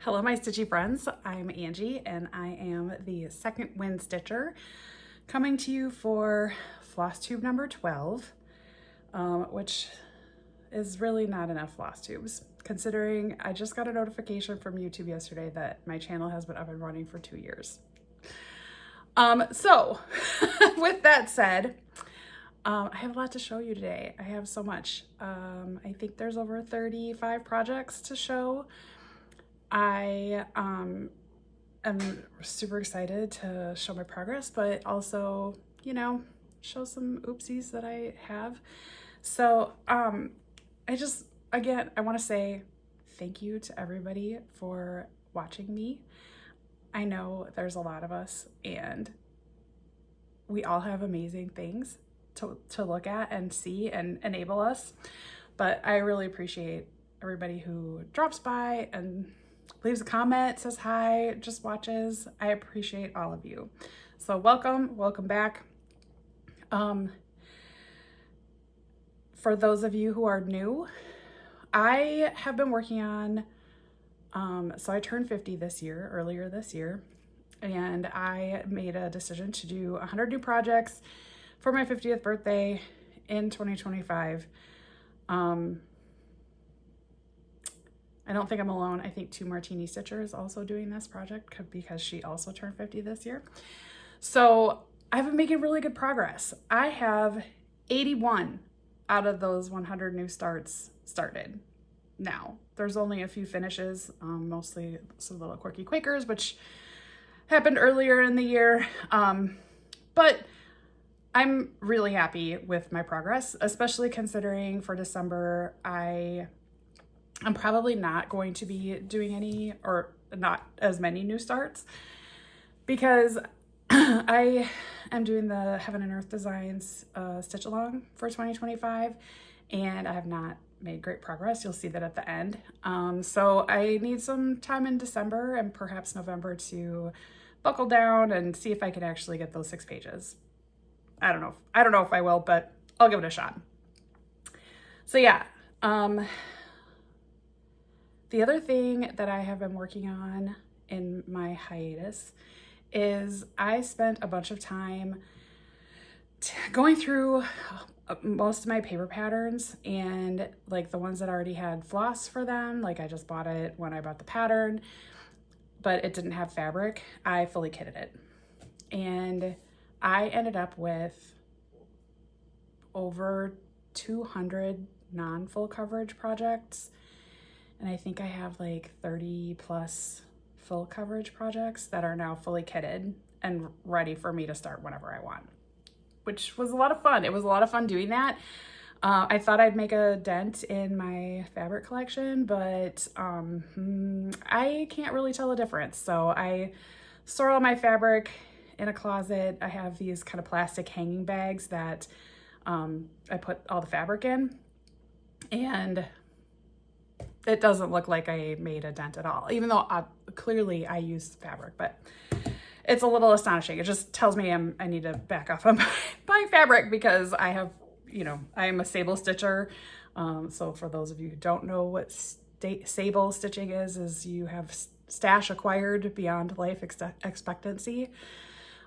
Hello, my stitchy friends. I'm Angie, and I am the second wind stitcher coming to you for Flosstube number 12, which is really not enough floss tubes, considering I just got a notification from YouTube yesterday that my channel has been up and running for 2 years. So with that said, I have a lot to show you today. I have so much. I think there's over 35 projects to show. I am super excited to show my progress, but also, show some oopsies that I have. So I want to say thank you to everybody for watching me. I know there's a lot of us and we all have amazing things to look at and see and enable us, but I really appreciate everybody who drops by and leaves a comment, says hi, just watches. I appreciate all of you. So welcome back. For those of you who are new, I have been working on, so I turned 50 earlier this year, and I made a decision to do 100 new projects for my 50th birthday in 2025. I don't think I'm alone. I think 2 Martini Stitcher is also doing this project because she also turned 50 this year. So I've been making really good progress. I have 81 out of those 100 new starts started. Now, there's only a few finishes, mostly some little quirky quakers, which happened earlier in the year. But I'm really happy with my progress, especially considering for December, I'm probably not going to be doing any or not as many new starts because I am doing the Heaven and Earth Designs stitch along for 2025, and I have not made great progress. You'll see that at the end. So I need some time in December and perhaps November to buckle down and see if I can actually get those 6 pages. I don't know if I will, but I'll give it a shot. So yeah. The other thing that I have been working on in my hiatus is I spent a bunch of time going through most of my paper patterns, and like the ones that already had floss for them, like I just bought it when I bought the pattern, but it didn't have fabric. I fully kitted it. And I ended up with over 200 non-full coverage projects. And I think I have like 30 plus full coverage projects that are now fully kitted and ready for me to start whenever I want, which was a lot of fun. It was a lot of fun doing that. I thought I'd make a dent in my fabric collection, but I can't really tell the difference. So I store all my fabric in a closet. I have these kind of plastic hanging bags that I put all the fabric in, and it doesn't look like I made a dent at all, even though clearly I used fabric, but it's a little astonishing. It just tells me I need to back off on buying fabric because I have, I am a sable stitcher. So for those of you who don't know what sable stitching is you have stash acquired beyond life expectancy.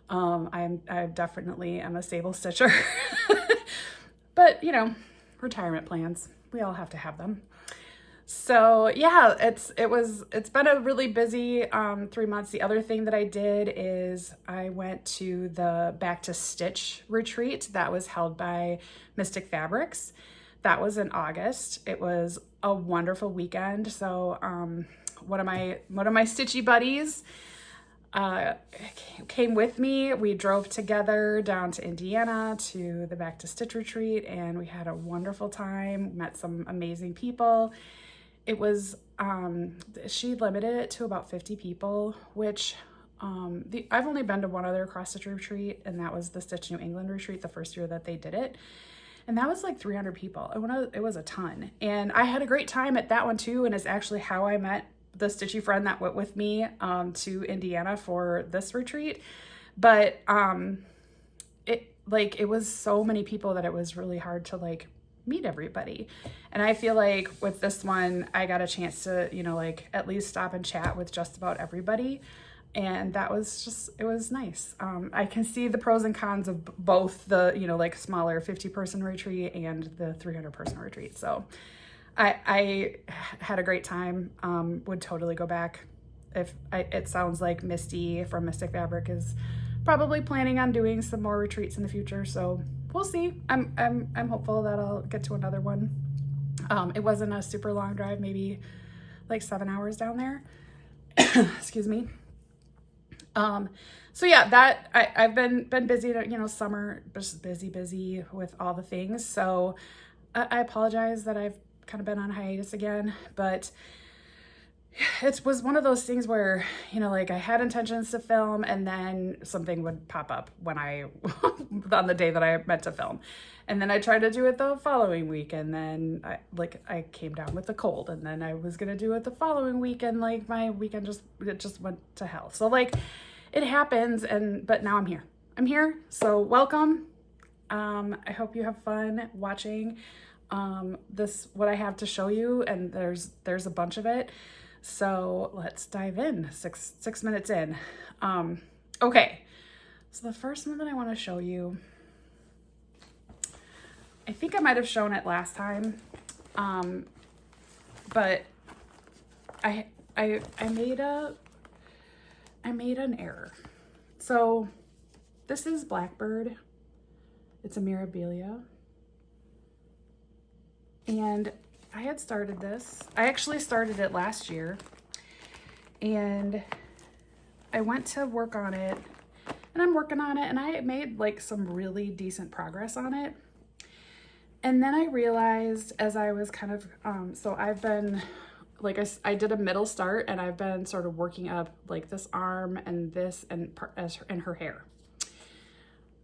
I definitely am a sable stitcher, but retirement plans, we all have to have them. So yeah, it's been a really busy 3 months. The other thing that I did is I went to the Back to Stitch retreat that was held by Mystic Fabrics. That was in August. It was a wonderful weekend. So one of my stitchy buddies came with me. We drove together down to Indiana to the Back to Stitch retreat, and we had a wonderful time, met some amazing people. It was, she limited it to about 50 people, which I've only been to one other cross stitch retreat, and that was the Stitch New England retreat the first year that they did it. And that was like 300 people. It was a ton. And I had a great time at that one too. And it's actually how I met the stitchy friend that went with me to Indiana for this retreat. But it was so many people that it was really hard to meet everybody. And I feel like with this one, I got a chance to, you know, like at least stop and chat with just about everybody. And that was just, it was nice. I can see the pros and cons of both the, you know, like smaller 50-person retreat and the 300-person retreat. So I had a great time. Would totally go back. It sounds like Misty from Mystic Fabric is probably planning on doing some more retreats in the future. So we'll see. I'm hopeful that I'll get to another one. It wasn't a super long drive, maybe like 7 hours down there. Excuse me. So yeah, that I've been busy, you know, summer, just busy with all the things. So I apologize that I've kind of been on hiatus again, but it was one of those things where, you know, like I had intentions to film and then something would pop up when on the day that I meant to film. And then I tried to do it the following week. And then I came down with a cold, and then I was going to do it the following week. And like my weekend just went to hell. So like it happens. But now I'm here. So welcome. I hope you have fun watching, what I have to show you. And there's a bunch of it. So let's dive in. Six minutes in. Okay. So the first one that I want to show you, I think I might have shown it last time. But I made an error. So this is Blackbird. It's a Mirabilia. And I had started this. I actually started it last year, and I went to work on it, and I'm working on it, and I made like some really decent progress on it. And then I realized as I was kind of, so I've been, like I did a middle start, and I've been sort of working up like this arm and this and her hair.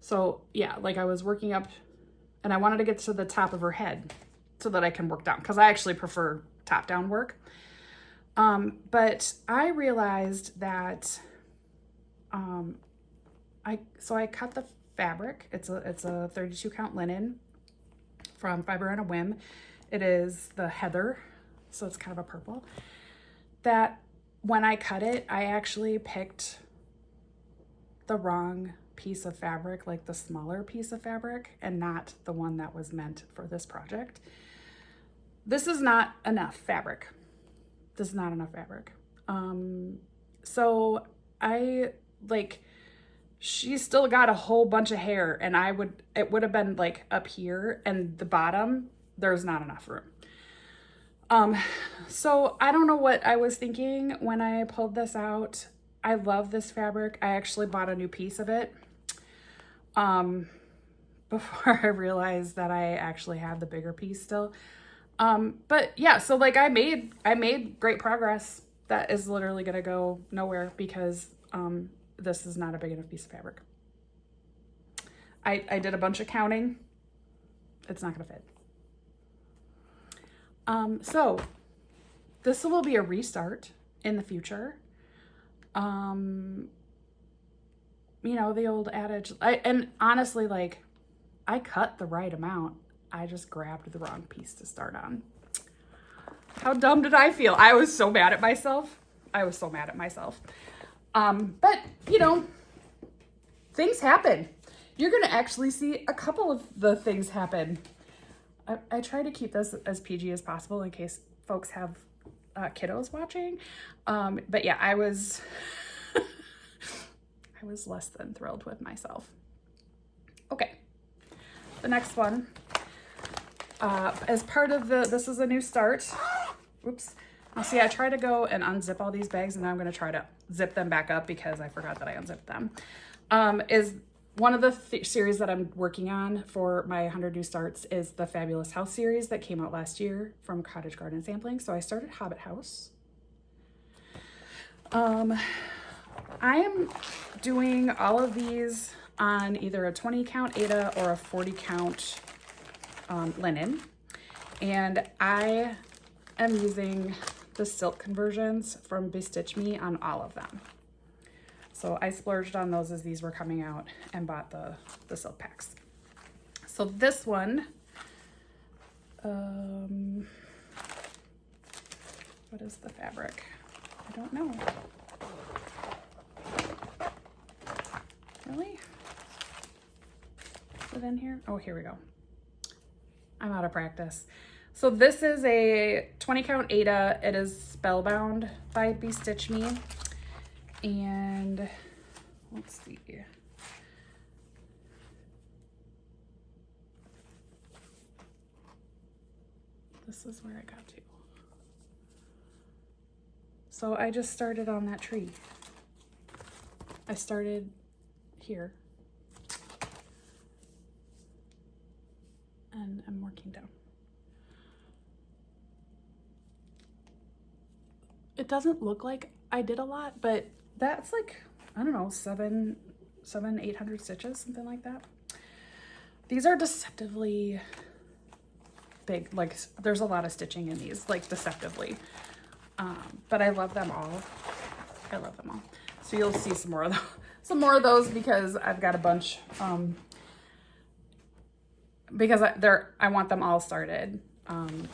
So yeah, like I was working up, and I wanted to get to the top of her head so that I can work down, because I actually prefer top-down work. But I realized that I cut the fabric. It's a 32 count linen from Fiber on a Whim. It is the heather, so it's kind of a purple. That when I cut it, I actually picked the wrong piece of fabric, like the smaller piece of fabric, and not the one that was meant for this project. This is not enough fabric. This is not enough fabric. So she's still got a whole bunch of hair, and it would have been like up here, and the bottom, there's not enough room. So I don't know what I was thinking when I pulled this out. I love this fabric. I actually bought a new piece of it, before I realized that I actually had the bigger piece still. But yeah, so like I made great progress. That is literally going to go nowhere because, this is not a big enough piece of fabric. I did a bunch of counting. It's not going to fit. So this will be a restart in the future. You know, the old adage, and honestly, like I cut the right amount. I just grabbed the wrong piece to start on. How dumb did I feel? I was so mad at myself. But you know, things happen. You're going to actually see a couple of the things happen. I try to keep this as PG as possible in case folks have kiddos watching. But yeah, I was less than thrilled with myself. Okay. The next one. As part of this is a new start. Oops. Now see, I try to go and unzip all these bags, and now I'm going to try to zip them back up because I forgot that I unzipped them. Is one of the series that I'm working on for my 100 New Starts is the Fabulous House series that came out last year from Cottage Garden Sampling. So I started Hobbit House. I am doing all of these on either a 20 count Aida or a 40 count linen, and I am using the silk conversions from Bestitch Me on all of them. So I splurged on those as these were coming out and bought the silk packs. So this one What is the fabric? I don't know. Really? Is it in here? Oh, here we go. I'm out of practice. So this is a 20 count Aida. It is Spellbound by Bestitch Me. And let's see. This is where I got to. So I just started on that tree. I started here. And I'm working down. It doesn't look like I did a lot, but that's like, I don't know, 800 stitches, something like that. These are deceptively big. Like there's a lot of stitching in these, like deceptively. But I love them all. I love them all. So you'll see some more of those because I've got a bunch, because I want them all started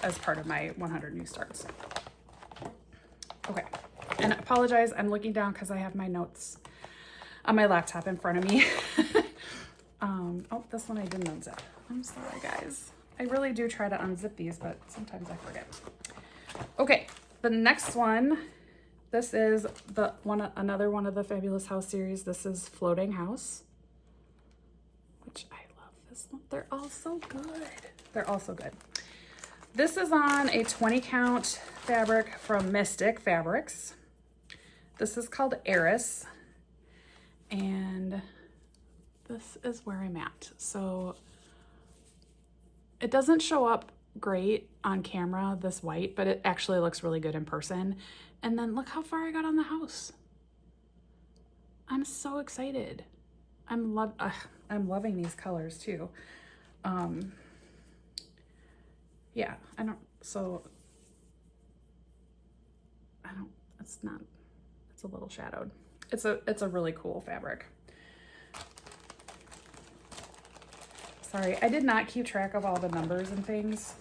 as part of my 100 new starts. Okay, and I apologize, I'm looking down because I have my notes on my laptop in front of me. Oh, this one I didn't unzip. I'm sorry, guys. I really do try to unzip these, but sometimes I forget. Okay, the next one, this is another one of the Fabulous House series. This is Floating House, which I love this one. They're all so good. They're all so good. This is on a 20 count fabric from Mystic Fabrics. This is called Eris, and this is where I'm at. So it doesn't show up great on camera, this white, but it actually looks really good in person. And then look how far I got on the house. I'm so excited. I'm loving these colors too. Yeah, it's a little shadowed. It's a really cool fabric. Sorry, I did not keep track of all the numbers and things.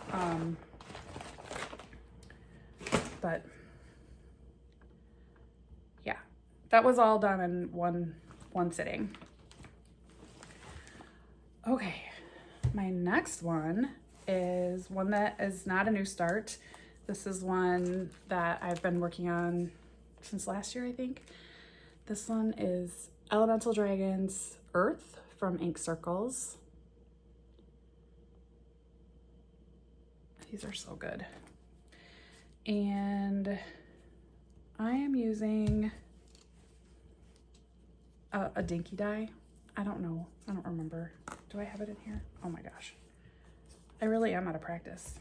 But yeah, that was all done in one sitting. Okay, my next one is one that is not a new start. This is one that I've been working on since last year, I think. This one is Elemental Dragons Earth from Ink Circles. These are so good. And I am using a dinky die. I don't know. I don't remember. Do I have it in here? Oh my gosh. I really am out of practice.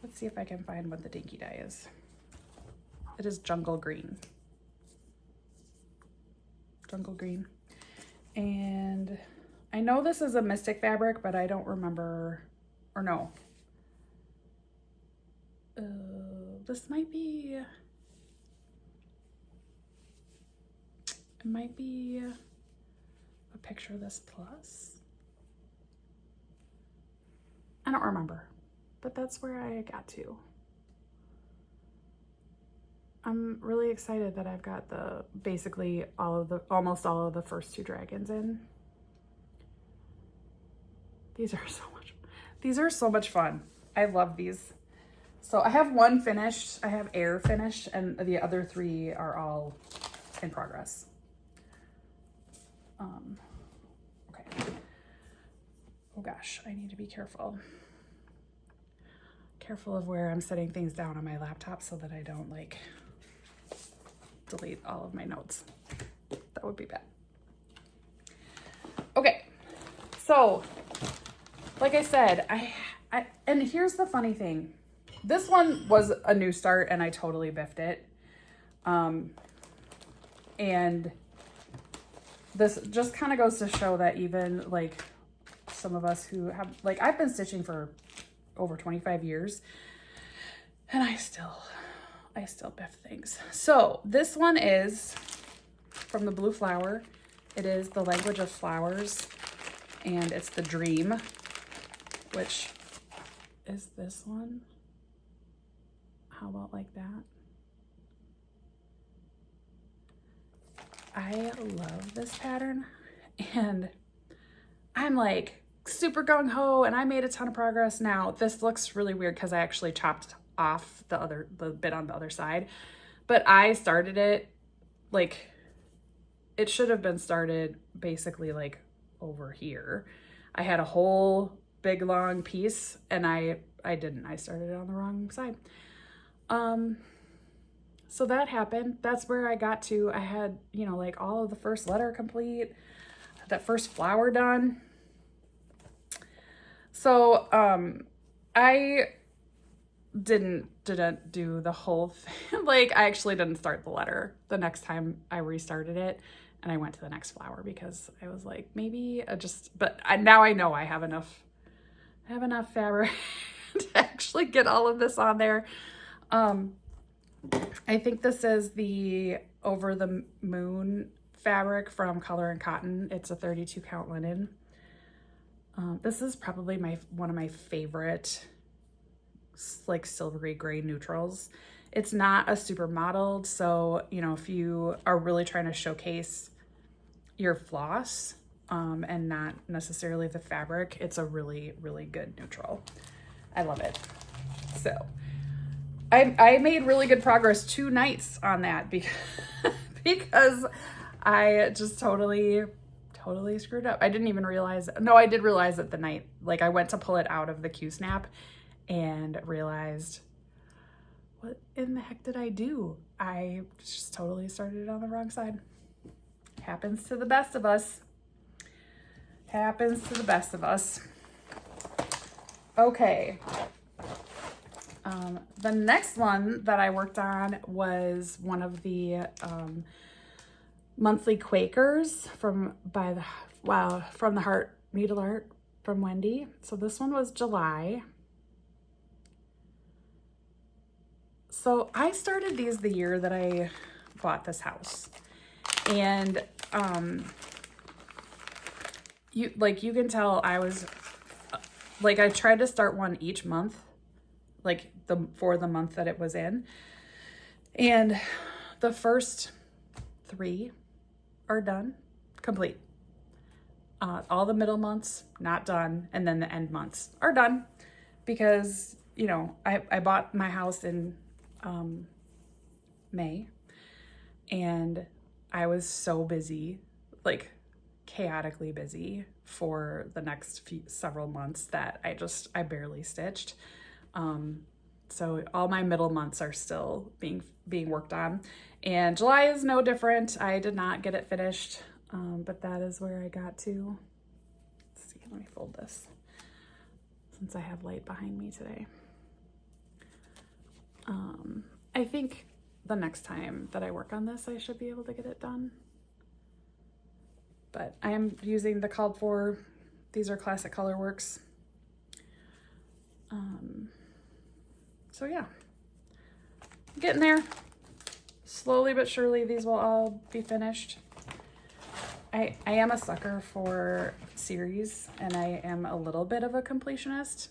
Let's see if I can find what the dinky die is. It is Jungle Green. Jungle Green. And I know this is a Mystic fabric, but I don't remember, or no. This might be, it might be a Picture This Plus. I don't remember, but that's where I got to. I'm really excited that I've got basically almost all of the first two dragons in. These are so much fun. I love these. So I have one finished, I have Air finished, and the other three are all in progress. Okay. Oh gosh, I need to be careful. Careful of where I'm setting things down on my laptop so that I don't like delete all of my notes. That would be bad. Okay, so like I said, and here's the funny thing. This one was a new start and I totally biffed it. And this just kind of goes to show that even like some of us who have, like, I've been stitching for over 25 years and I still biff things. So this one is from the Blue Flower. It is The Language of Flowers and it's the Dream, which is this one. How about like that? I love this pattern, and I'm like super gung-ho, and I made a ton of progress. Now this looks really weird because I actually chopped off the bit on the other side, but I started it like it should have been started basically like over here. I had a whole big long piece, and I didn't. I started it on the wrong side. So that happened. That's where I got to. I had, you know, like all of the first letter complete, that first flower done. So I didn't do the whole thing. Like I actually didn't start the letter the next time I restarted it, and I went to the next flower because I was like, maybe now I know I have enough fabric to actually get all of this on there. I think this is the Over the Moon fabric from Color and Cotton. It's a 32 count linen. This is probably one of my favorite like silvery gray neutrals. It's not a super mottled, so you know, if you are really trying to showcase your floss and not necessarily the fabric, it's a really, really good neutral. I love it. So I made really good progress 2 nights on that because I just totally screwed up. I didn't even realize. No, I did realize it the night. Like I went to pull it out of the Q-snap and realized, what in the heck did I do? I just totally started it on the wrong side. Happens to the best of us. Happens to the best of us. Okay. The next one that I worked on was one of the monthly Quakers from the Heart Needle Art from Wendy. So this one was July. So I started these the year that I bought this house, and you can tell I was like, I tried to start one each month, like for the month that it was in. And the first 3 are done, complete. All the middle months, not done. And then the end months are done because, you know, I bought my house in May, and I was so busy, like chaotically busy for the next several months that I barely stitched. So all my middle months are still being worked on, and July is no different. I did not get it finished, but that is where I got to. Let's see, let me fold this since I have light behind me today. I think the next time that I work on this, I should be able to get it done. But I am using the called for. These are Classic Colorworks. So yeah, getting there. Slowly but surely, these will all be finished. I am a sucker for series, and I am a little bit of a completionist.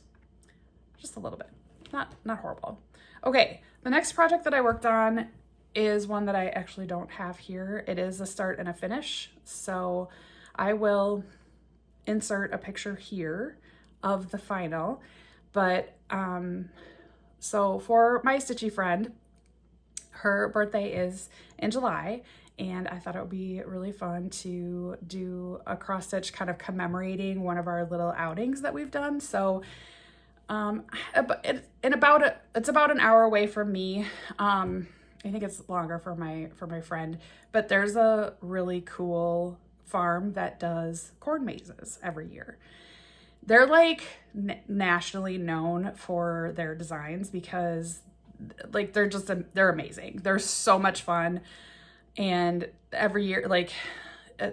Just a little bit, not horrible. Okay, the next project that I worked on is one that I actually don't have here. It is a start and a finish. So I will insert a picture here of the final. But so for my stitchy friend, her birthday is in July, and I thought it would be really fun to do a cross stitch kind of commemorating one of our little outings that we've done. So it's about an hour away from me. I think it's longer for my friend, but there's a really cool farm that does corn mazes every year. They're like nationally known for their designs because like they're amazing. They're so much fun, and every year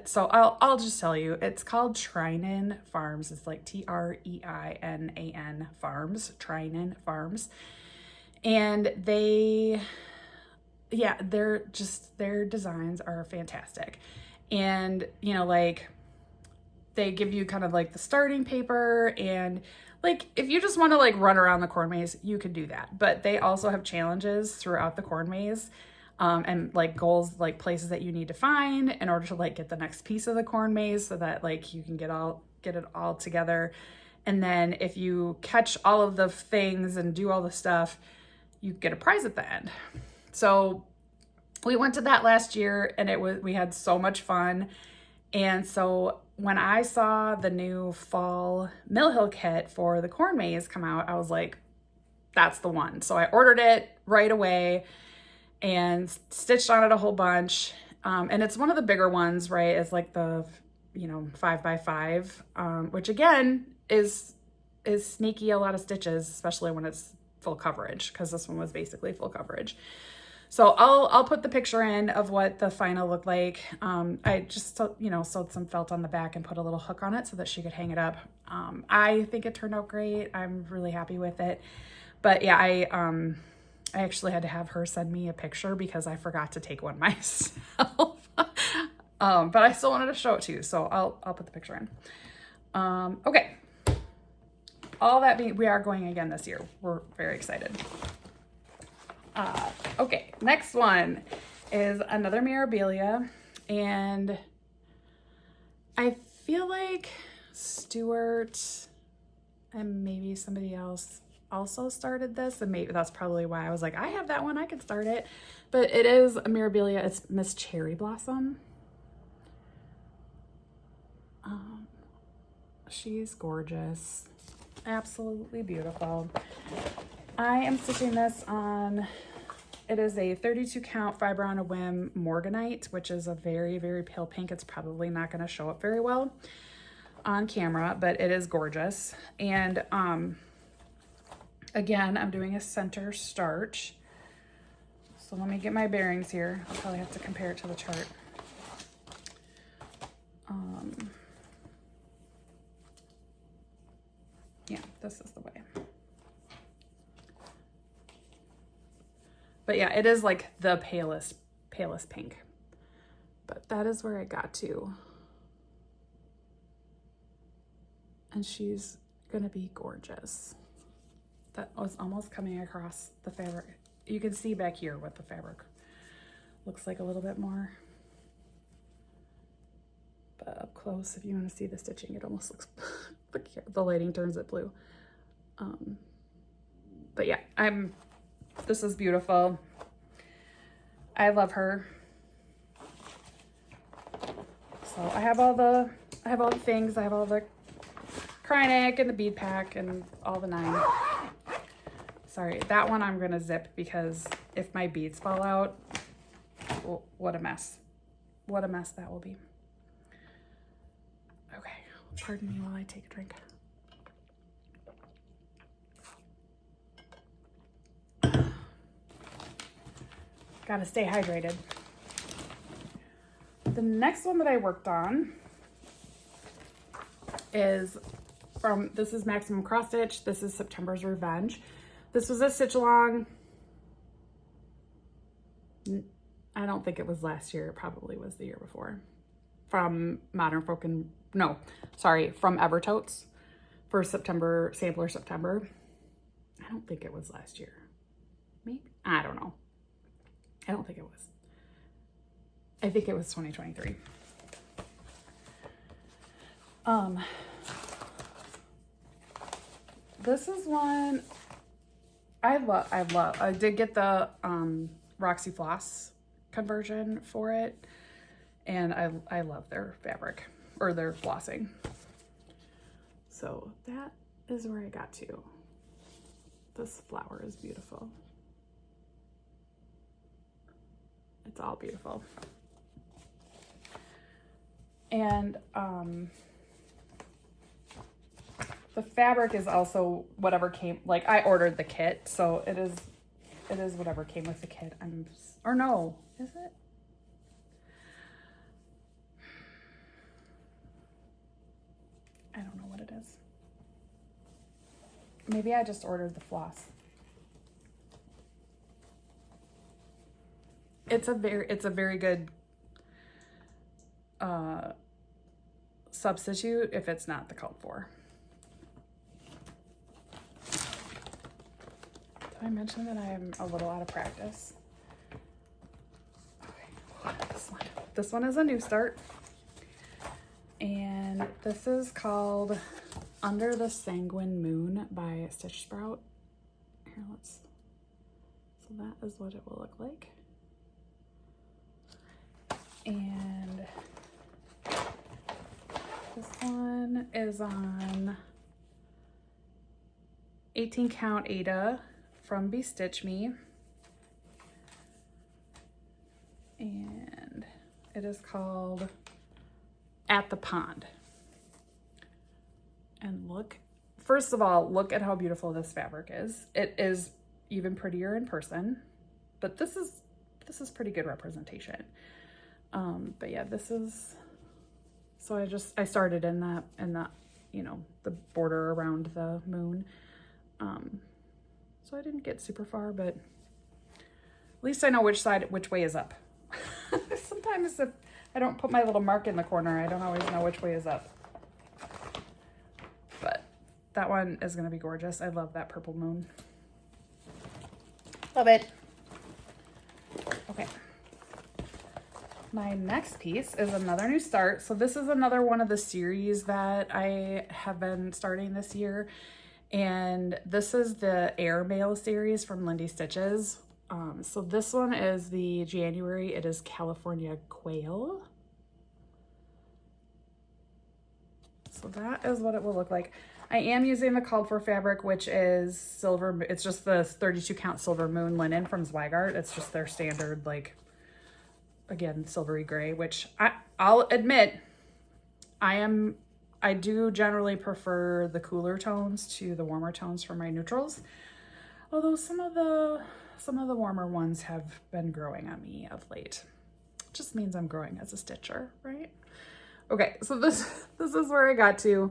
so I'll just tell you, it's called Trinan Farms. It's like Trinan Farms, Trinan Farms. And their designs are fantastic. And, you know, like they give you kind of like the starting paper, and like if you just want to like run around the corn maze, you can do that. But they also have challenges throughout the corn maze, and like goals, like places that you need to find in order to like get the next piece of the corn maze so that like you can get it all together. And then if you catch all of the things and do all the stuff, you get a prize at the end. So we went to that last year and we had so much fun. And so when I saw the new fall Mill Hill kit for the corn maze come out, I was like, that's the one. So I ordered it right away and stitched on it a whole bunch. And it's one of the bigger ones, right? It's like the, 5x5, which again is sneaky, a lot of stitches, especially when it's full coverage, because this one was basically full coverage. So I'll put the picture in of what the final looked like. I just, sewed some felt on the back and put a little hook on it so that she could hang it up. I think it turned out great. I'm really happy with it. But yeah, I actually had to have her send me a picture because I forgot to take one myself. But I still wanted to show it to you, so I'll put the picture in. Okay. All that being, we are going again this year. We're very excited. Okay, next one is another Mirabilia, and I feel like Stuart and maybe somebody else also started this, and maybe that's probably why I was like, I have that one, I could start it. But it is a Mirabilia. It's Miss Cherry Blossom. She's gorgeous, absolutely beautiful. I am stitching this on, it is a 32 count fiber on a whim Morganite, which is a very, very pale pink. It's probably not going to show up very well on camera, but it is gorgeous. And again, I'm doing a center starch. So let me get my bearings here. I'll probably have to compare it to the chart. Yeah, this is the way. But yeah, it is like the palest pink. But that is where I got to. And she's gonna be gorgeous. That was almost coming across the fabric. You can see back here what the fabric looks like a little bit more. But up close, if you want to see the stitching, it almost looks, look here, the lighting turns it blue. But yeah, this is beautiful. I love her. So I have all the things. I have all the Krynic and the bead pack and all the 9. Sorry, that one I'm gonna zip because if my beads fall out, well, what a mess. What a mess that will be. Okay, pardon me while I take a drink. Gotta stay hydrated. The next one that I worked on is this is Maximum Cross Stitch. This is September's Revenge. This was a stitch along. I don't think it was last year. It probably was the year before. From from Evertotes for September, Sampler September. I don't think it was last year. Maybe? I don't know. I don't think it was. I think it was 2023. This is one I love. I did get the Roxy Floss conversion for it, and I love their fabric or their flossing. So that is where I got to. This flower is beautiful. It's all beautiful. And the fabric is also whatever came, like I ordered the kit, so it is whatever came with the kit. Or no, is it? I don't know what it is. Maybe I just ordered the floss. It's a very good substitute if it's not the called for. Did I mention that I am a little out of practice? Okay, this one is a new start. And this is called Under the Sanguine Moon by Stitch Sprout. Here, so that is what it will look like. And this one is on 18 count Ada from Bestitch Me. And it is called At the Pond. And look, first of all, look at how beautiful this fabric is. It is even prettier in person, but this is pretty good representation. But yeah, this is, so I started in that, you know, the border around the moon. So I didn't get super far, but at least I know which way is up. Sometimes if I don't put my little mark in the corner, I don't always know which way is up. But that one is gonna be gorgeous. I love that purple moon. Love it. Okay. My next piece is another new start. So this is another one of the series that I have been starting this year. And this is the Airmail series from Lindy Stitches. So this one is the January. It is California Quail. So that is what it will look like. I am using the called for fabric, which is silver. It's just the 32 count silver moon linen from Zweigart. It's just their standard, like, again, silvery gray, which I'll admit, I do generally prefer the cooler tones to the warmer tones for my neutrals. Although some of the warmer ones have been growing on me of late. It just means I'm growing as a stitcher, right? Okay, so this is where I got to.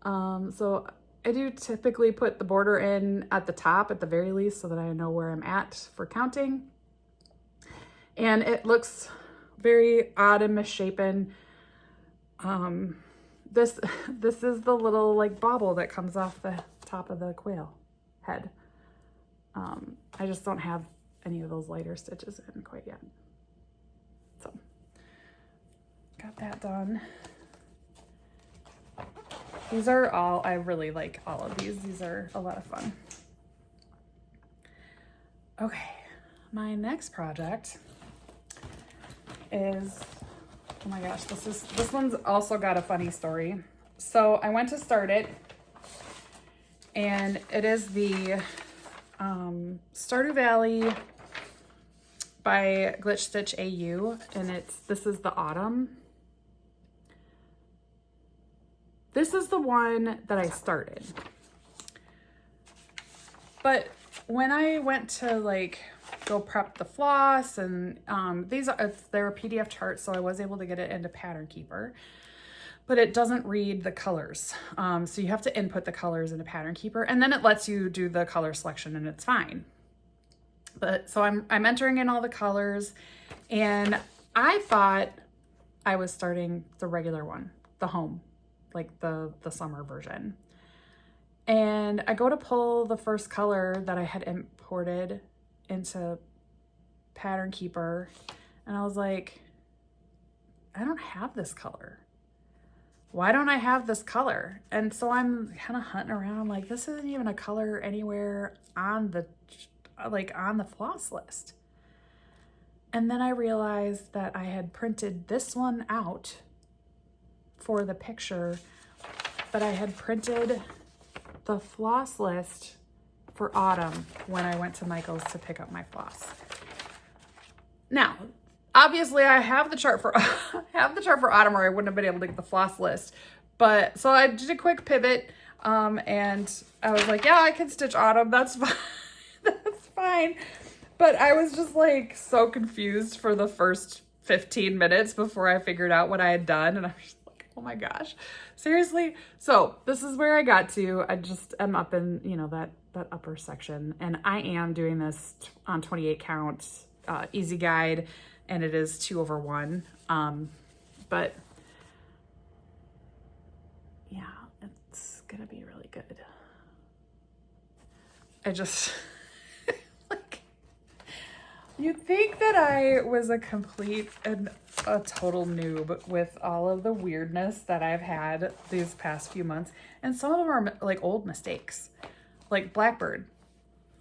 So I do typically put the border in at the top at the very least so that I know where I'm at for counting. And it looks very odd and misshapen. This is the little like bauble that comes off the top of the quail head. I just don't have any of those lighter stitches in quite yet. So got that done. These are all, I really like all of these. These are a lot of fun. Okay, my next project is, oh my gosh, this one's also got a funny story. So I went to start it, and it is the Stardew Valley by Glitch Stitch AU, and this is the autumn. This is the one that I started. But when I went to like go prep the floss, and they're a PDF chart, so I was able to get it into Pattern Keeper, but it doesn't read the colors. So you have to input the colors into Pattern Keeper, and then it lets you do the color selection, and it's fine. But so I'm entering in all the colors, and I thought I was starting the regular one, the home, like the summer version. And I go to pull the first color that I had imported into Pattern Keeper, and I was like, I don't have this color. Why don't I have this color? And so I'm kind of hunting around, like, this isn't even a color anywhere on the floss list. And then I realized that I had printed this one out for the picture, but I had printed the floss list for autumn when I went to Michael's to pick up my floss. Now, obviously I have the chart for autumn, or I wouldn't have been able to get the floss list. But so I did a quick pivot, and I was like, yeah, I can stitch autumn. That's fine. That's fine. But I was just like so confused for the first 15 minutes before I figured out what I had done. And I was just like, oh my gosh, seriously? So this is where I got to. I just am up in, that upper section. And I am doing this on 28 count easy guide, and it is 2/1. But yeah, it's gonna be really good. I just You'd think that I was a complete and a total noob with all of the weirdness that I've had these past few months. And some of them are like old mistakes, like Blackbird.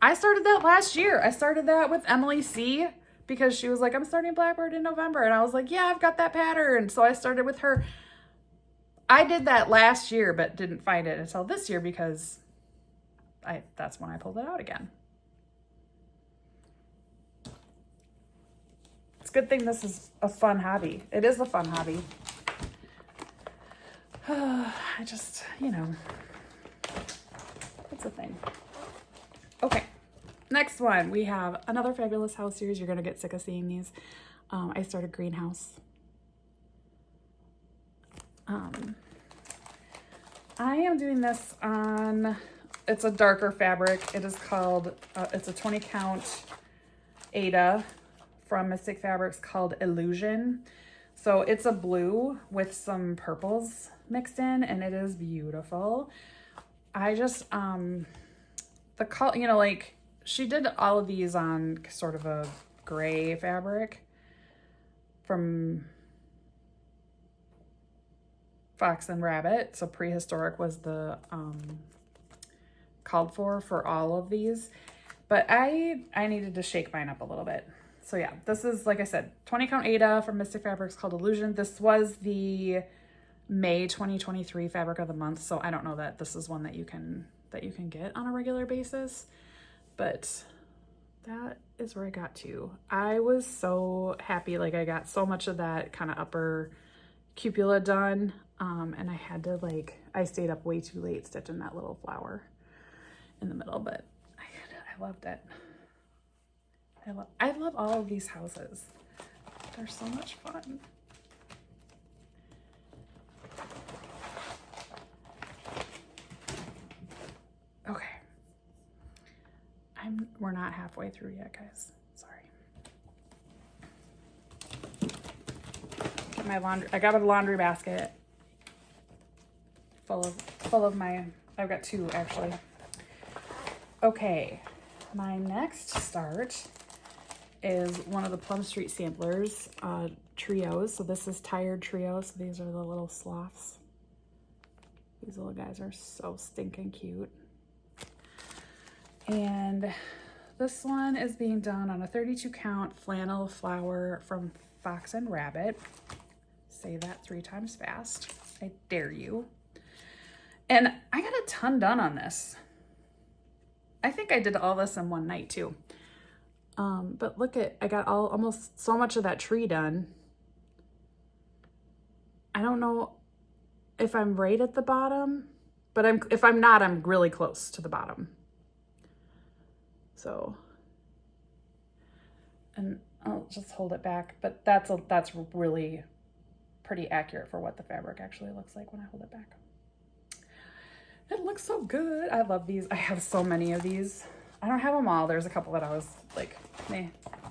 I started that last year. I started that with Emily C because she was like, I'm starting Blackbird in November. And I was like, yeah, I've got that pattern. So I started with her. I did that last year, but didn't find it until this year because that's when I pulled it out again. It's a good thing this is a fun hobby. It is a fun hobby. I just, it's a thing. Okay, next one. We have another Fabulous House series. You're going to get sick of seeing these. I started Greenhouse. I am doing this on, it's a darker fabric. It is called, it's a 20 count Ada from Mystic Fabrics called Illusion. So it's a blue with some purples mixed in, and it is beautiful. I just, the color, like she did all of these on sort of a gray fabric from Fox and Rabbit. So prehistoric was the called for all of these, but I needed to shake mine up a little bit. So yeah, this is, like I said, 20 count Ada from Mystic Fabrics called Illusion. This was the May 2023 fabric of the month, so I don't know that this is one that you can get on a regular basis, but that is where I got to. I was so happy. Like, I got so much of that kind of upper cupola done, and I had to, like, I stayed up way too late stitching that little flower in the middle, but I loved it. I love all of these houses. They're so much fun. Okay. We're not halfway through yet, guys. Sorry. Get my laundry. I got a laundry basket full of my, I've got two actually. Okay. My next start is one of the Plum Street samplers, trios. So this is Tired Trio. So these are the little sloths. These little guys are so stinking cute. And this one is being done on a 32 count flannel flower from Fox and Rabbit. Say that 3 times fast. I dare you. And I got a ton done on this. I think I did all this in one night too. But look I got almost so much of that tree done. I don't know if I'm right at the bottom, but if I'm not, I'm really close to the bottom. So, and I'll just hold it back, but that's really pretty accurate for what the fabric actually looks like when I hold it back. It looks so good. I love these. I have so many of these. I don't have them all. There's a couple that I was like, meh.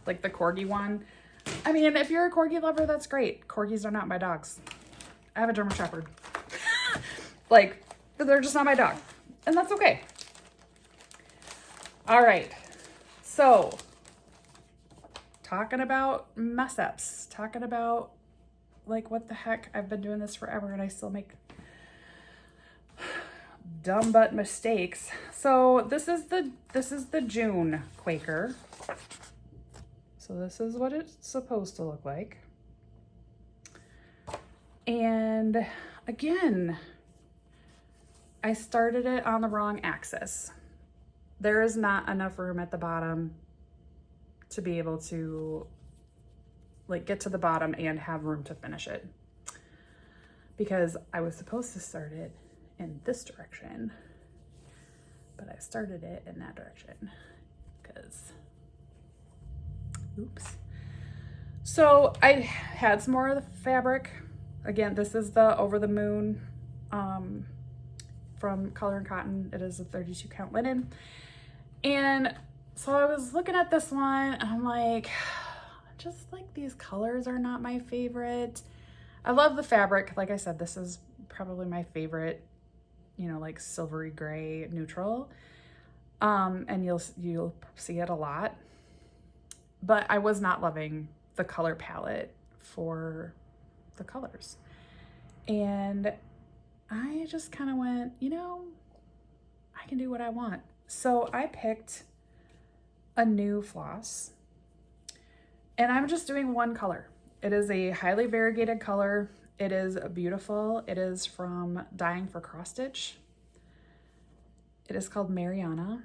Like the corgi one. I mean, if you're a corgi lover, that's great. Corgis are not my dogs. I have a German Shepherd. Like, they're just not my dog. And that's okay. All right. So, talking about mess ups. Talking about, like, what the heck? I've been doing this forever and I still make dumb butt mistakes. So this is the June Quaker. So this is what it's supposed to look like. And again, I started it on the wrong axis. There is not enough room at the bottom to be able to like get to the bottom and have room to finish it. Because I was supposed to start it in this direction, but I started it in that direction because, oops. So I had some more of the fabric. Again, this is the Over the Moon from Color and Cotton. It is a 32 count linen. And so I was looking at this one and I'm like, just like these colors are not my favorite. I love the fabric. Like I said, this is probably my favorite, you know, like silvery gray neutral. And you'll see it a lot. but I was not loving the color palette for the colors. And I just kind of went, you know, I can do what I want. So I picked a new floss, and I'm just doing one color. It is a highly variegated color. It is beautiful. It is from Dyeing for Cross Stitch. It is called Mariana.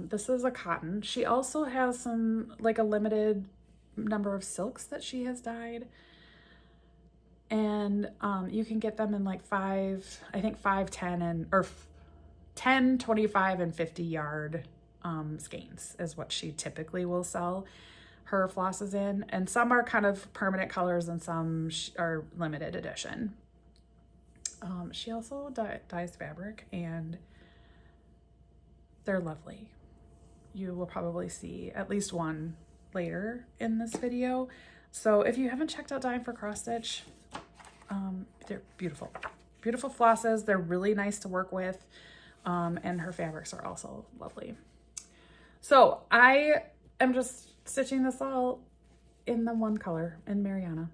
This is a cotton. She also has some, like, a limited number of silks that she has dyed. And you can get them in like 5, 10, and or 10, 25, and 50 yard skeins is what she typically will sell her flosses in. And some are kind of permanent colors and some are limited edition. She also dyes fabric, and they're lovely. You will probably see at least one later in this video. So if you haven't checked out Dyeing for Cross Stitch, they're beautiful. Beautiful flosses. They're really nice to work with. And her fabrics are also lovely. So I am just stitching this all in the one color in Mariana.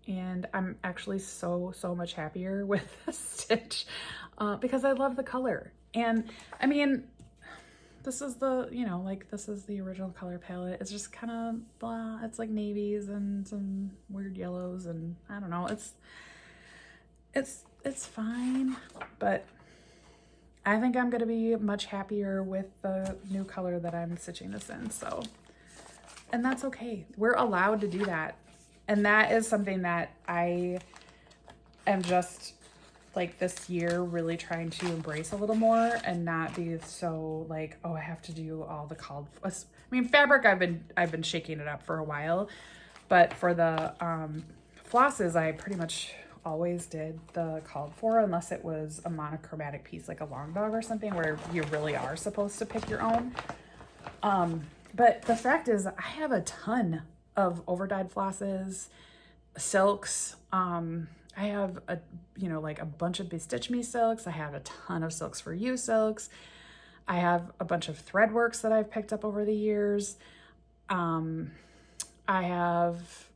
And I'm actually so much happier with this stitch because I love the color. And I mean, this is the, you know, like this is the original color palette. It's just kind of blah. It's like navies and some weird yellows, and I don't know. It's fine, but I think I'm gonna be much happier with the new color that I'm stitching this in. So, and that's okay. We're allowed to do that. And that is something that I am just like this year really trying to embrace a little more and not be so like, oh, I have to do all the called. I mean, fabric, I've been shaking it up for a while, but for the flosses, I pretty much always did the called for, unless it was a monochromatic piece like a long dog or something where you really are supposed to pick your own. But the fact is, I have a ton of overdyed flosses, silks. I have a, you know, like a bunch of Bestitch Me silks. I have a ton of Silks for You silks. I have a bunch of thread works that I've picked up over the years. I have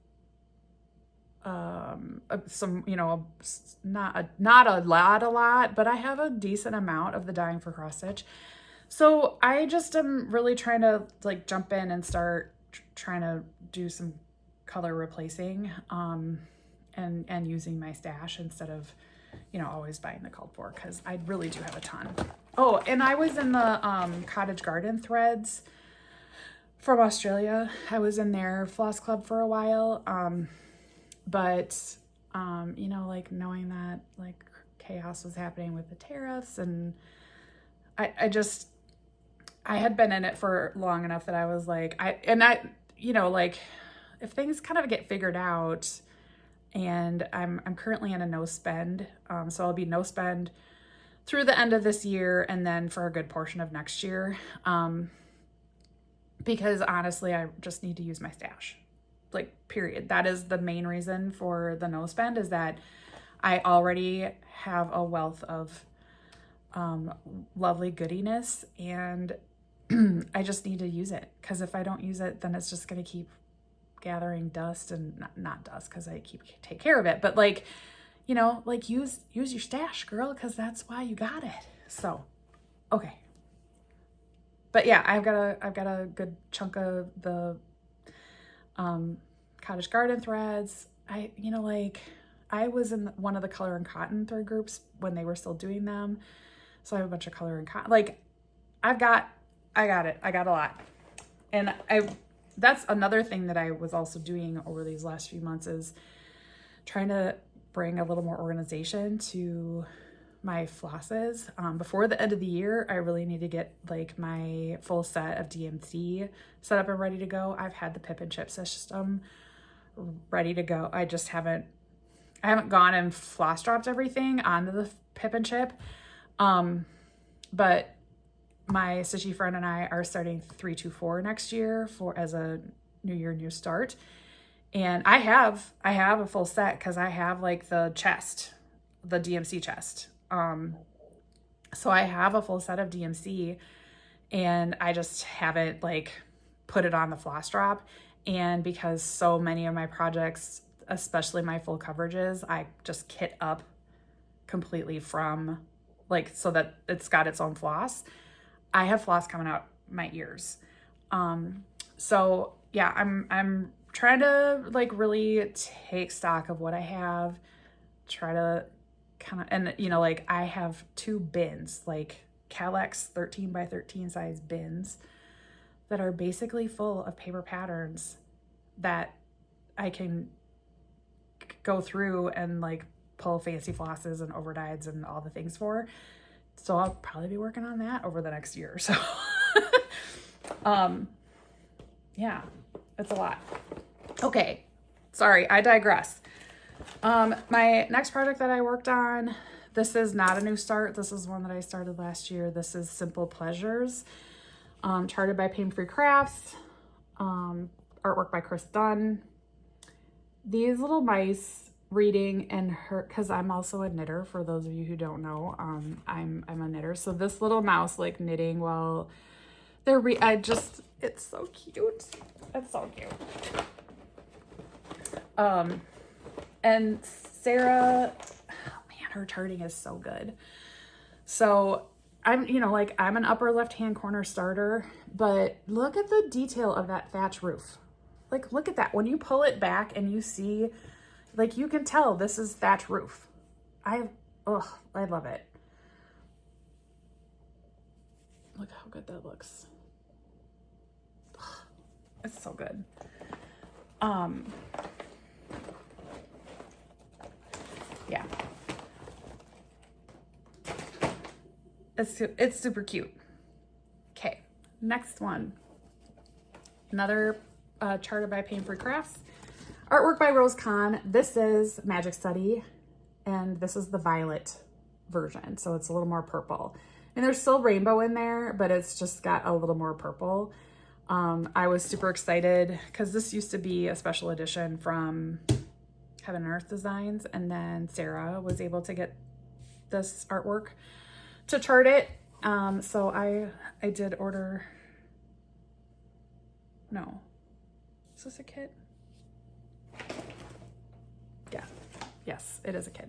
some, you know, not a lot, but I have a decent amount of the Dyeing for Cross Stitch. So I just am really trying to like jump in and start trying to do some color replacing and using my stash instead of, you know, always buying the called for, because I really do have a ton. Oh, and I was in the Cottage Garden threads from Australia. I was in their floss club for a while, but you know, like knowing that like chaos was happening with the tariffs, and I had been in it for long enough that I was like, you know, like if things kind of get figured out, and I'm currently in a no spend, so I'll be no spend through the end of this year and then for a good portion of next year, because honestly, I just need to use my stash, like period. That is the main reason for the no spend, is that I already have a wealth of lovely goodiness, and I just need to use it, because if I don't use it, then it's just going to keep gathering dust, and not dust because I take care of it, but like, you know, like use your stash, girl, because that's why you got it. So, okay. But yeah, I've got a good chunk of the Cottage Garden threads. You know, like I was in one of the Color and Cotton thread groups when they were still doing them. So I have a bunch of Color and Cotton. Like I got it. I got a lot. And that's another thing that I was also doing over these last few months, is trying to bring a little more organization to my flosses. Before the end of the year, I really need to get like my full set of DMC set up and ready to go. I've had the pip and chip system ready to go. I haven't gone and floss dropped everything onto the pip and chip. But my stitchy friend and I are starting 324 next year as a new year, new start. And I have a full set, because I have like the chest, the DMC chest. So I have a full set of DMC, and I just haven't like put it on the floss drop. And because so many of my projects, especially my full coverages, I just kit up completely from like, so that it's got its own floss. I have floss coming out my ears. So yeah, I'm trying to like really take stock of what I have, try to kind of, and you know, like I have 2 bins, like Calex 13 by 13 size bins that are basically full of paper patterns that I can go through and like pull fancy flosses and overdyes and all the things for. So I'll probably be working on that over the next year or so. Yeah, it's a lot. Okay, sorry, I digress. My next project that I worked on, this is not a new start. This is one that I started last year. This is Simple Pleasures, charted by Pain Free Crafts, artwork by Chris Dunn. These little mice reading and her, because I'm also a knitter, for those of you who don't know, I'm a knitter. So this little mouse like knitting while they're it's so cute. It's so cute. And Sarah, oh man, her charting is so good. So I'm, you know, like I'm an upper left-hand corner starter, but look at the detail of that thatch roof. Like, look at that. When you pull it back and you see, like, you can tell this is thatch roof. I love it. Look how good that looks. It's so good. Yeah. It's super cute. Okay, next one. Another charted by Pain Free Crafts. Artwork by Rose Kahn. This is Magic Study, and this is the violet version, so it's a little more purple. And there's still rainbow in there, but it's just got a little more purple. I was super excited because this used to be a special edition from Heaven and Earth Designs, and then Sarah was able to get this artwork to chart it. So I did order. No, is this a kit? Yeah, yes, it is a kit.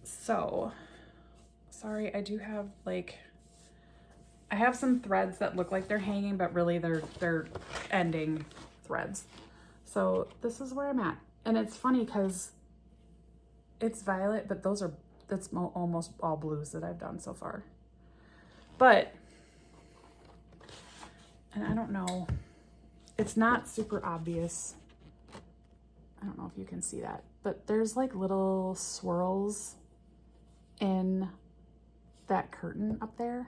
So sorry, I do have like, I have some threads that look like they're hanging, but really they're ending threads. So this is where I'm at. And it's funny because it's violet, but that's almost all blues that I've done so far. But, and I don't know, it's not super obvious. I don't know if you can see that, but there's like little swirls in that curtain up there.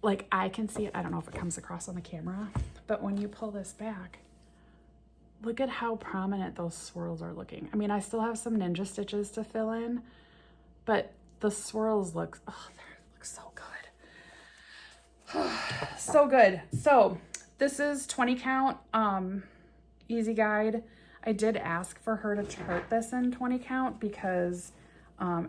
Like I can see it. I don't know if it comes across on the camera, but when you pull this back, look at how prominent those swirls are looking. I mean, I still have some ninja stitches to fill in, but the swirls look, oh, they look so good. So good. So this is 20 count, easy guide. I did ask for her to chart this in 20 count because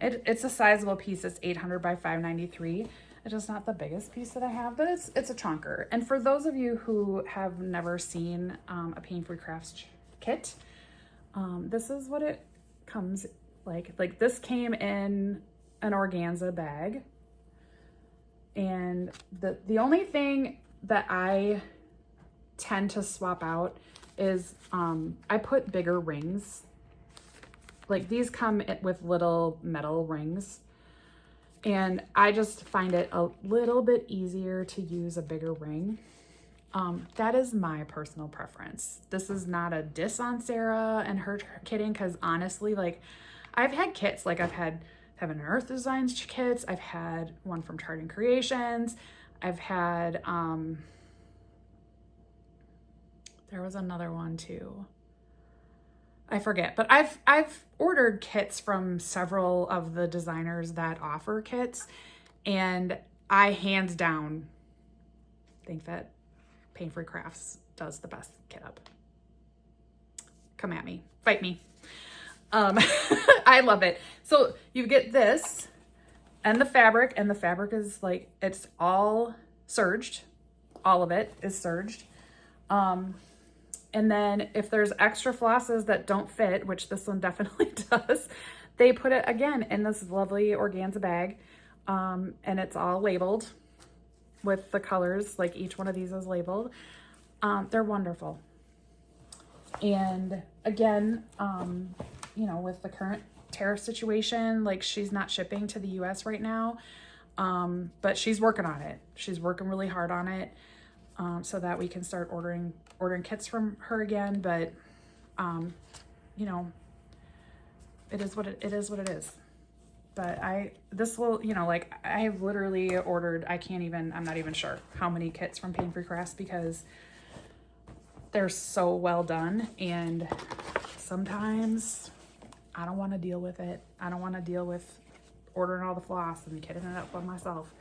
it's a sizable piece. It's 800 by 593. It is not the biggest piece that I have, but it's a chunker. And for those of you who have never seen a Pain Free Crafts kit, this is what it comes like. Like this came in an organza bag. And the only thing that I tend to swap out is I put bigger rings. Like these come with little metal rings. And I just find it a little bit easier to use a bigger ring. That is my personal preference. This is not a diss on Sarah and her kitting, because honestly, like I've had kits, like I've had Heaven and Earth Designs kits. I've had one from Charting Creations. I've had, there was another one too. I forget, but I've ordered kits from several of the designers that offer kits, and I hands down think that Pain Free Crafts does the best kit up. Come at me, fight me. I love it. So you get this and the fabric is like, it's all serged. All of it is serged. And then if there's extra flosses that don't fit, which this one definitely does, they put it again in this lovely organza bag. And it's all labeled with the colors, like each one of these is labeled. They're wonderful. And again, you know, with the current tariff situation, like she's not shipping to the US right now. But she's working on it. She's working really hard on it. So that we can start ordering kits from her again. But, you know, it is what it is. But this will, you know, like I've literally ordered, I'm not even sure how many kits from Pain Free Crafts because they're so well done. And sometimes I don't want to deal with it. I don't want to deal with ordering all the floss and kitting it up by myself.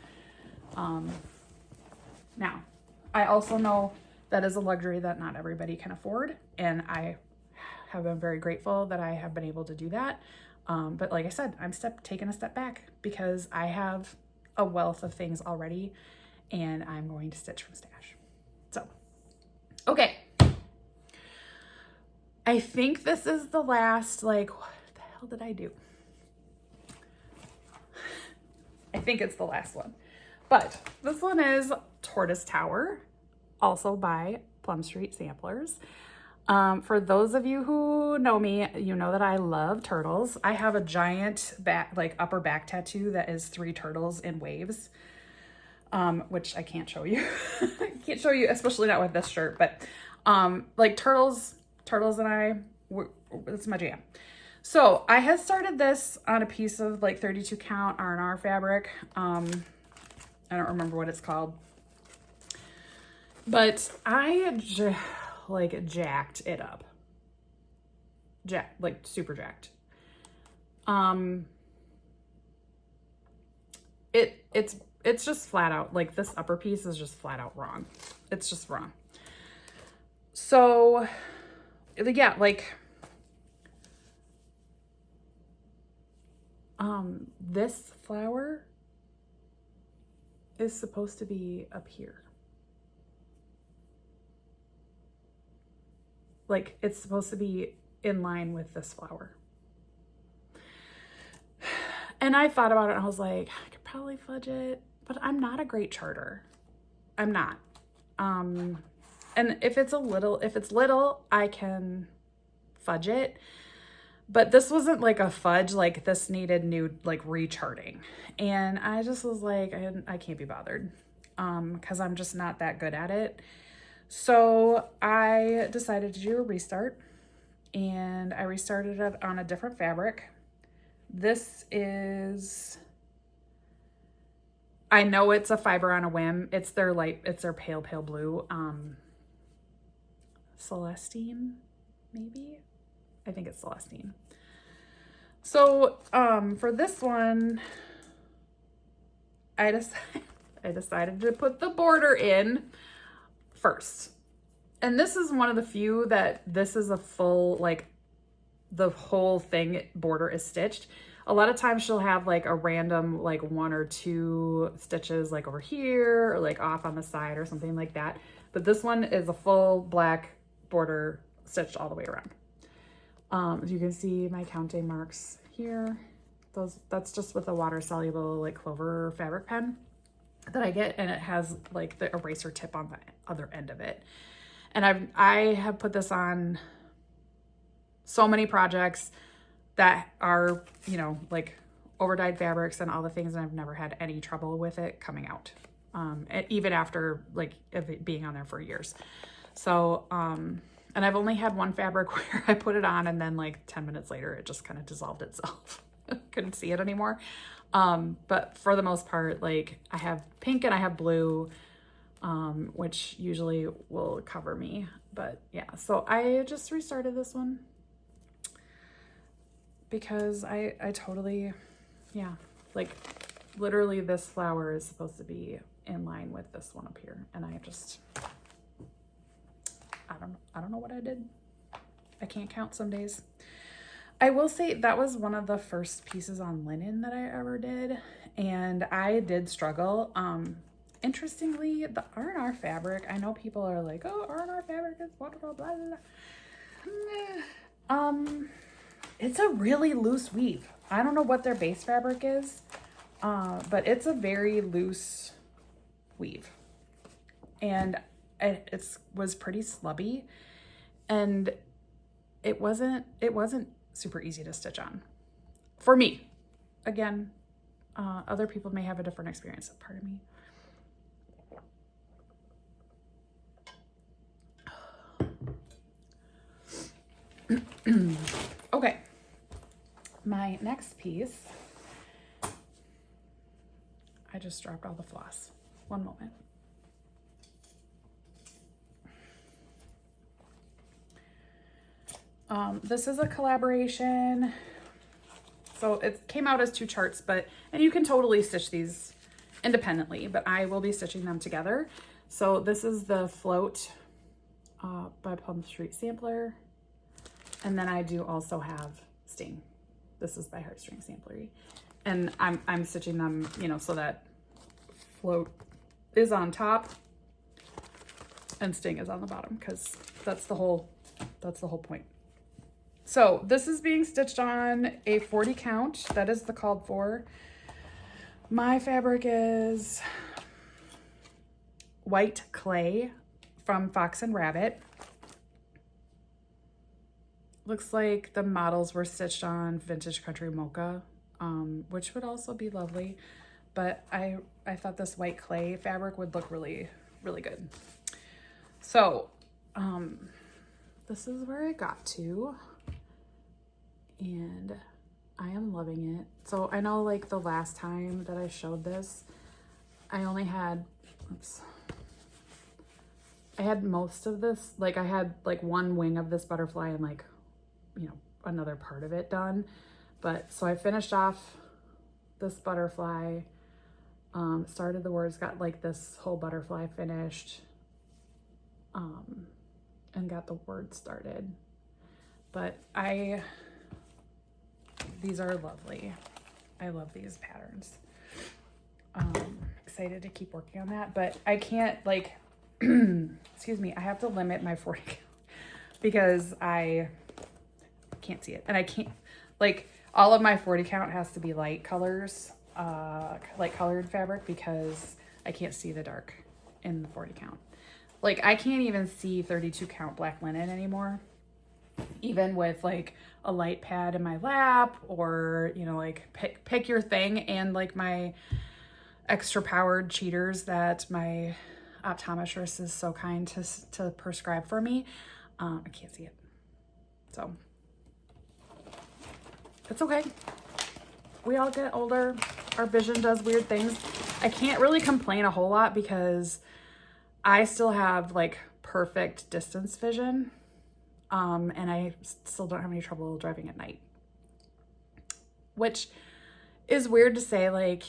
Now, I also know that is a luxury that not everybody can afford. And I have been very grateful that I have been able to do that. But like I said, I'm taking a step back because I have a wealth of things already and I'm going to stitch from stash. So, okay. I think this is the last, like, what the hell did I do? I think it's the last one. But this one is Tortoise Tower, also by Plum Street Samplers. For those of you who know me, you know that I love turtles. I have a giant upper back tattoo that is 3 turtles in waves, which I can't show you. I can't show you, especially not with this shirt, but like turtles and I, it's my jam. So I had started this on a piece of like 32 count R&R fabric. I don't remember what it's called, but I jacked it up. Super jacked. It's just flat out, like this upper piece is just flat out wrong. It's just wrong. So yeah, like, this flower is supposed to be up here. Like, it's supposed to be in line with this flower. And I thought about it and I was like, I could probably fudge it, but I'm not a great charter. I'm not. And if it's little, I can fudge it. But this wasn't like a fudge, like this needed new, like recharting. And I just was like, I can't be bothered, because I'm just not that good at it. So I decided to do a restart, and I restarted it on a different fabric. This is, I know it's a fiber on a whim. It's their pale blue, Celestine, maybe? I think it's Celestine. So, for this one, I decided to put the border in first. And this is one of the few that this is a full, like, the whole thing border is stitched. A lot of times she'll have like a random, like 1 or 2 stitches like over here or like off on the side or something like that. But this one is a full black border stitched all the way around. As you can see my counting marks here. That's just with a water soluble like clover fabric pen that I get, and it has like the eraser tip on the other end of it. And I have put this on so many projects that are, you know, like over dyed fabrics and all the things, and I've never had any trouble with it coming out, even after like it being on there for years. So, and I've only had one fabric where I put it on and then like 10 minutes later, it just kind of dissolved itself. Couldn't see it anymore. But for the most part, like I have pink and I have blue, which usually will cover me. But yeah, so I just restarted this one because I totally, yeah, like literally this flower is supposed to be in line with this one up here. And I don't know what I did. I can't count some days. I will say that was one of the first pieces on linen that I ever did, and I did struggle. Interestingly, the R&R fabric, I know people are like, oh, R&R fabric is blah, blah, blah, blah. It's a really loose weave. I don't know what their base fabric is, but it's a very loose weave. And it was pretty slubby, and it wasn't super easy to stitch on for me. Again, other people may have a different experience. Pardon me. Okay, my next piece, I just dropped all the floss. One moment. This is a collaboration. So it came out as 2 charts, and you can totally stitch these independently, but I will be stitching them together. So this is the Float by Plum Street Sampler. And then I do also have Sting. This is by Heartstring Samplery. And I'm stitching them, you know, so that Float is on top and Sting is on the bottom, because that's the whole point. So this is being stitched on a 40 count. That is the called for. My fabric is white clay from Fox and Rabbit. Looks like the models were stitched on Vintage Country Mocha, which would also be lovely. But I thought this white clay fabric would look really, really good. So this is where I got to, and I am loving it. So I know, like, the last time that I showed this, I only had, I had most of this, like I had like one wing of this butterfly and like, you know, another part of it done. But so I finished off this butterfly, started the words, got like this whole butterfly finished, and got the word started. But these are lovely. I love these patterns. Excited to keep working on that, but I can't, like, excuse me, I have to limit my 40 count because I can't see it, and I can't, like, all of my 40 count has to be light colors, light colored fabric, because I can't see the dark in the 40 count. Like, I can't even see 32 count black linen anymore, even with like a light pad in my lap, or, you know, like pick your thing, and like my extra powered cheaters that my optometrist is so kind to prescribe for me. I can't see it, so it's okay. We all get older. Our vision does weird things. I can't really complain a whole lot because I still have like perfect distance vision. And I still don't have any trouble driving at night, which is weird to say, like,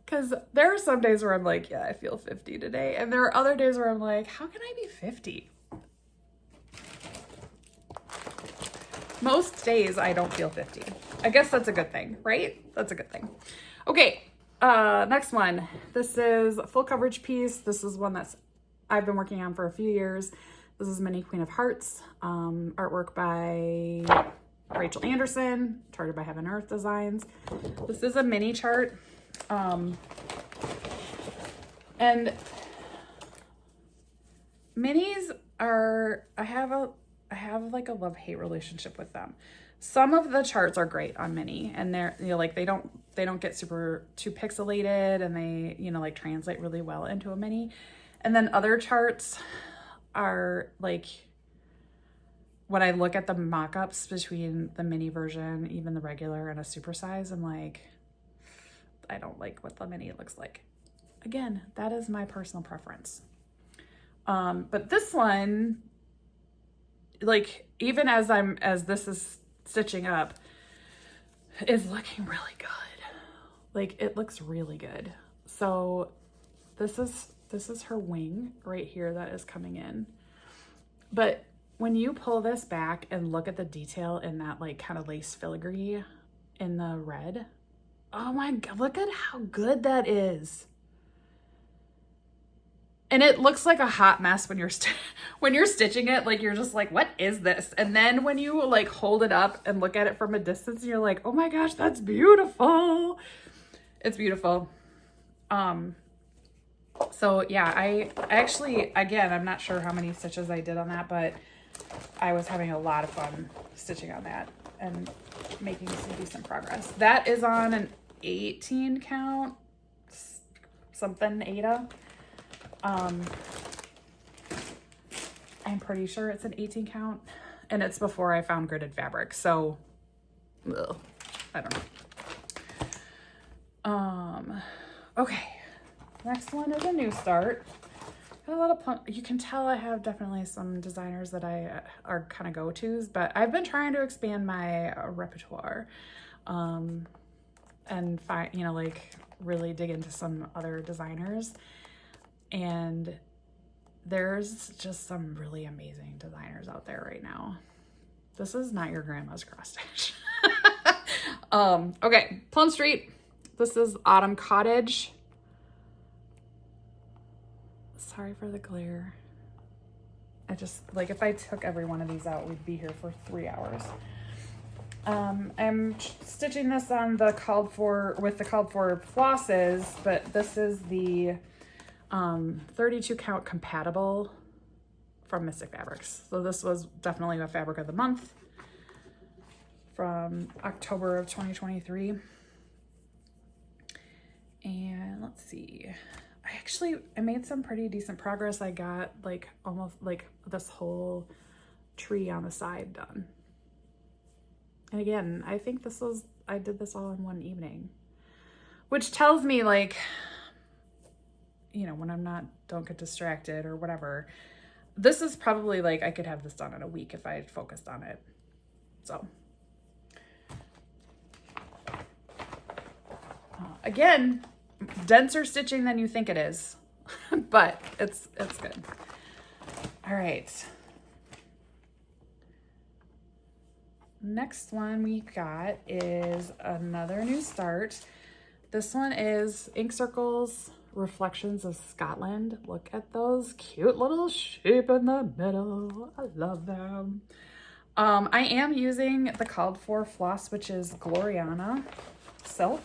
because there are some days where I'm like, yeah, I feel 50 today. And there are other days where I'm like, how can I be 50? Most days I don't feel 50. I guess that's a good thing, right? That's a good thing. Okay, next one. This is a full coverage piece. This is one that's I've been working on for a few years. This is Mini Queen of Hearts, artwork by Rachel Anderson, charted by Heaven Earth Designs. This is a mini chart, and minis are, I have like a love-hate relationship with them. Some of the charts are great on mini, and they're, you know, like they don't get too pixelated, and they, you know, like translate really well into a mini. And then other charts are like, when I look at the mock-ups between the mini version, even the regular and a supersize, I'm like, I don't like what the mini looks like. Again, that is my personal preference. But this one, like, even as this is stitching up, is looking really good. Like, it looks really good. So this is her wing right here that is coming in. But when you pull this back and look at the detail in that like kind of lace filigree in the red, oh my God, look at how good that is. And it looks like a hot mess when you're when you're stitching it, like you're just like, what is this? And then when you like hold it up and look at it from a distance, you're like, oh my gosh, that's beautiful. It's beautiful. So yeah, I actually, again, I'm not sure how many stitches I did on that, but I was having a lot of fun stitching on that and making some decent progress. That is on an 18 count, something Ada. I'm pretty sure it's an 18 count, and it's before I found gridded fabric. So, ugh, I don't know. Okay. Next one is a new start. Got a lot of you can tell I have definitely some designers that I are kind of go-tos, but I've been trying to expand my repertoire, and find, you know, like really dig into some other designers. And there's just some really amazing designers out there right now. This is not your grandma's cross stitch. Okay, Plum Street. This is Autumn Cottage. Sorry for the glare. I just, like, if I took every one of these out, we'd be here for 3 hours. I'm stitching this on the called for flosses, but this is the 32 count compatible from Mystic Fabrics. So this was definitely a fabric of the month from October of 2023. And let's see, I made some pretty decent progress. I got like almost like this whole tree on the side done. And again, I think I did this all in one evening, which tells me, like, you know, when don't get distracted or whatever, this is probably like, I could have this done in a week if I focused on it. So, again, denser stitching than you think it is, but it's good. All right. Next one we got is another new start. This one is Ink Circles Reflections of Scotland. Look at those cute little sheep in the middle. I love them. I am using the called for floss, which is Gloriana Silk,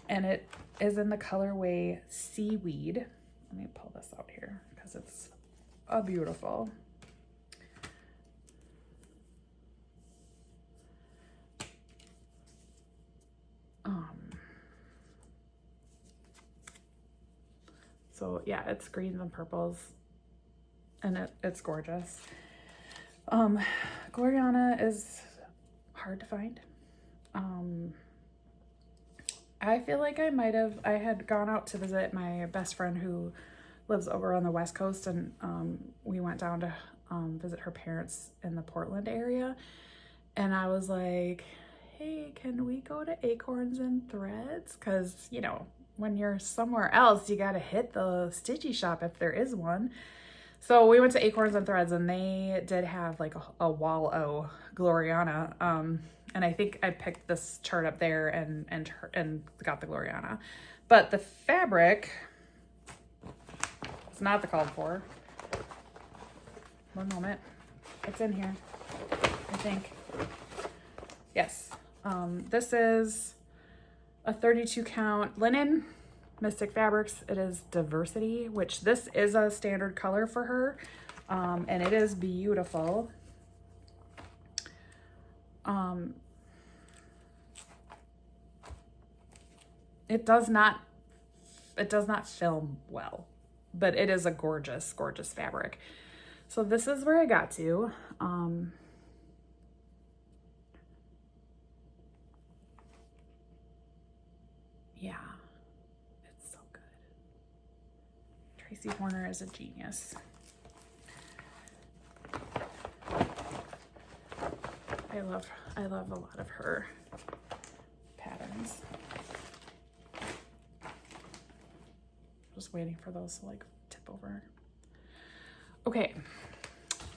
and it is in the colorway Seaweed. Let me pull this out here because it's a beautiful. So yeah, it's greens and purples, and it's gorgeous. Gloriana is hard to find. I feel like I had gone out to visit my best friend who lives over on the West Coast, and we went down to visit her parents in the Portland area, and I was like, hey, can we go to Acorns and Threads? Because, you know, when you're somewhere else, you got to hit the stitchy shop if there is one. So we went to Acorns and Threads, and they did have like a wall o Gloriana. And I think I picked this chart up there and got the Gloriana. But the fabric is not the called for. One moment. It's in here, I think. Yes. This is a 32 count linen, Mystic Fabrics. It is Diversity, which this is a standard color for her. And it is beautiful. It does not film well, but it is a gorgeous, gorgeous fabric. So this is where I got to. Yeah, it's so good. Tracy Horner is a genius. I love a lot of her patterns. Just waiting for those to like tip over. Okay,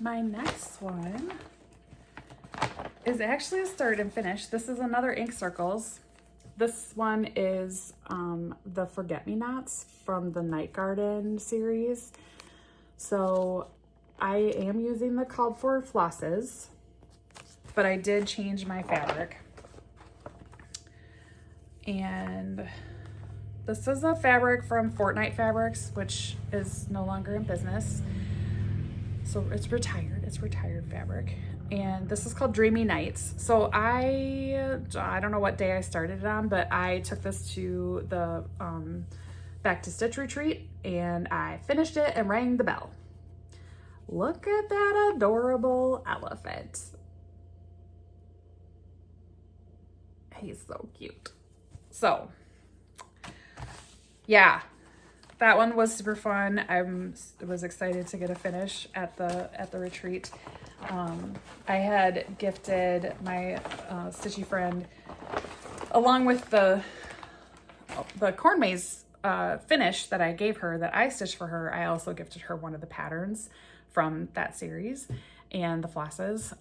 My next one is actually a start and finish. This is another ink circles. This one is the Forget-Me-Nots from the Night Garden series. So I am using the called for flosses, but I did change my fabric. And this is a fabric from Fortnite Fabrics, which is no longer in business. So it's retired fabric. And this is called Dreamy Nights. So I don't know what day I started it on, but I took this to the Back to Stitch retreat and I finished it and rang the bell. Look at that adorable elephant. He's so cute. So yeah, that one was super fun. I was excited to get a finish at the retreat. I had gifted my stitchy friend, along with the corn maze finish that I gave her, that I stitched for her. I also gifted her one of the patterns from that series and the flosses.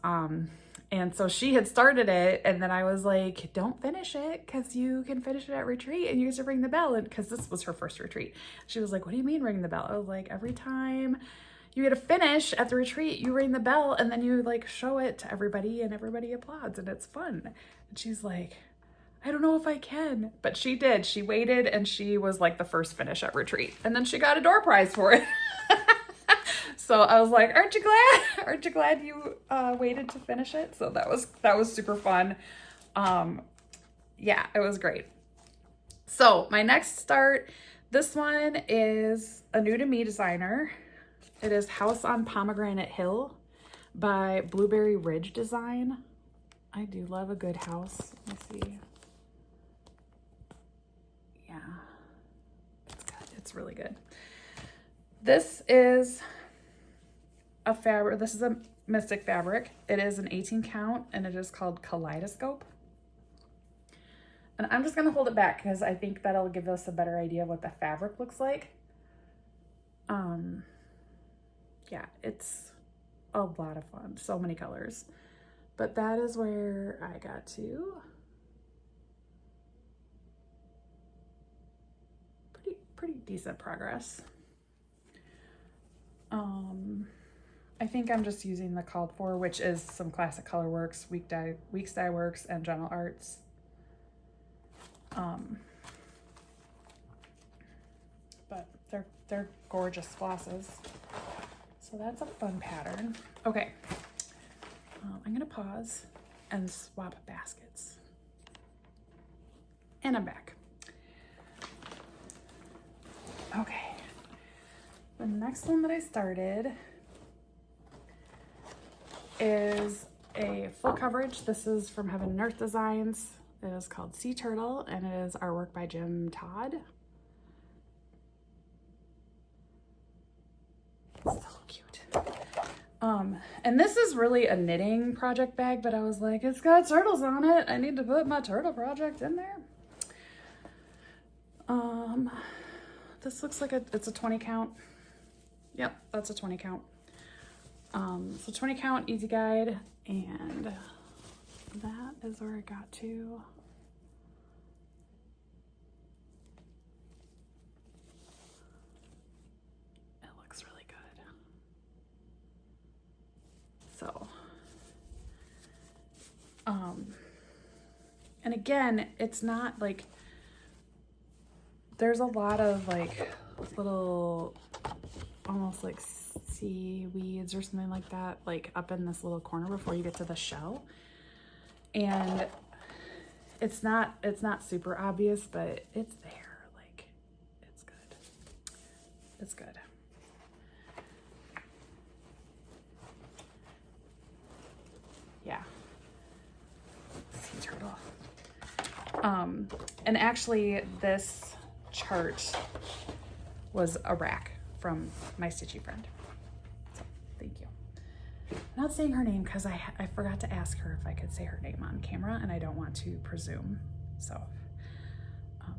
And so she had started it, and then I was like, don't finish it, because you can finish it at retreat and you get to ring the bell. And because this was her first retreat, she was like, what do you mean ring the bell? I was like, every time you get a finish at the retreat, you ring the bell and then you like show it to everybody and everybody applauds and it's fun. And she's like, I don't know if I can, but she did. She waited and she was like the first finish at retreat, and then she got a door prize for it. So I was like, aren't you glad? Aren't you glad you waited to finish it? So that was super fun. Yeah, it was great. So my next start, this one is a new to me designer. It is House on Pomegranate Hill by Blueberry Ridge Design. I do love a good house. Let's see. Yeah, it's good. It's really good. This is a fabric. This is a Mystic fabric. It is an 18 count and it is called Kaleidoscope. And I'm just gonna hold it back because I think that'll give us a better idea of what the fabric looks like. Yeah, it's a lot of fun. So many colors. But that is where I got to. Pretty decent progress. I think I'm just using the called for, which is some classic color works, Weeks Dye Works, and Gentle Arts. But they're gorgeous flosses. So that's a fun pattern. Okay, I'm gonna pause and swap baskets. And I'm back. Okay, the next one that I started is a full coverage. This is from Heaven and Earth Designs. It is called Sea Turtle, and it is artwork by Jim Todd. So cute. And this is really a knitting project bag, but I was like, it's got turtles on it. I need to put my turtle project in there. This looks like it's a 20 count. Yep, that's a 20 count. So 20 count easy guide, and that is where I got to. It looks really good. So, and again, it's not like, there's a lot of like little, almost like seaweeds or something like that, like up in this little corner before you get to the shell. And it's not super obvious, but it's there. Like, it's good. It's good. Yeah. Sea turtle. And actually this chart was a rack from my stitchy friend. So thank you. I'm not saying her name because I forgot to ask her if I could say her name on camera, and I don't want to presume. So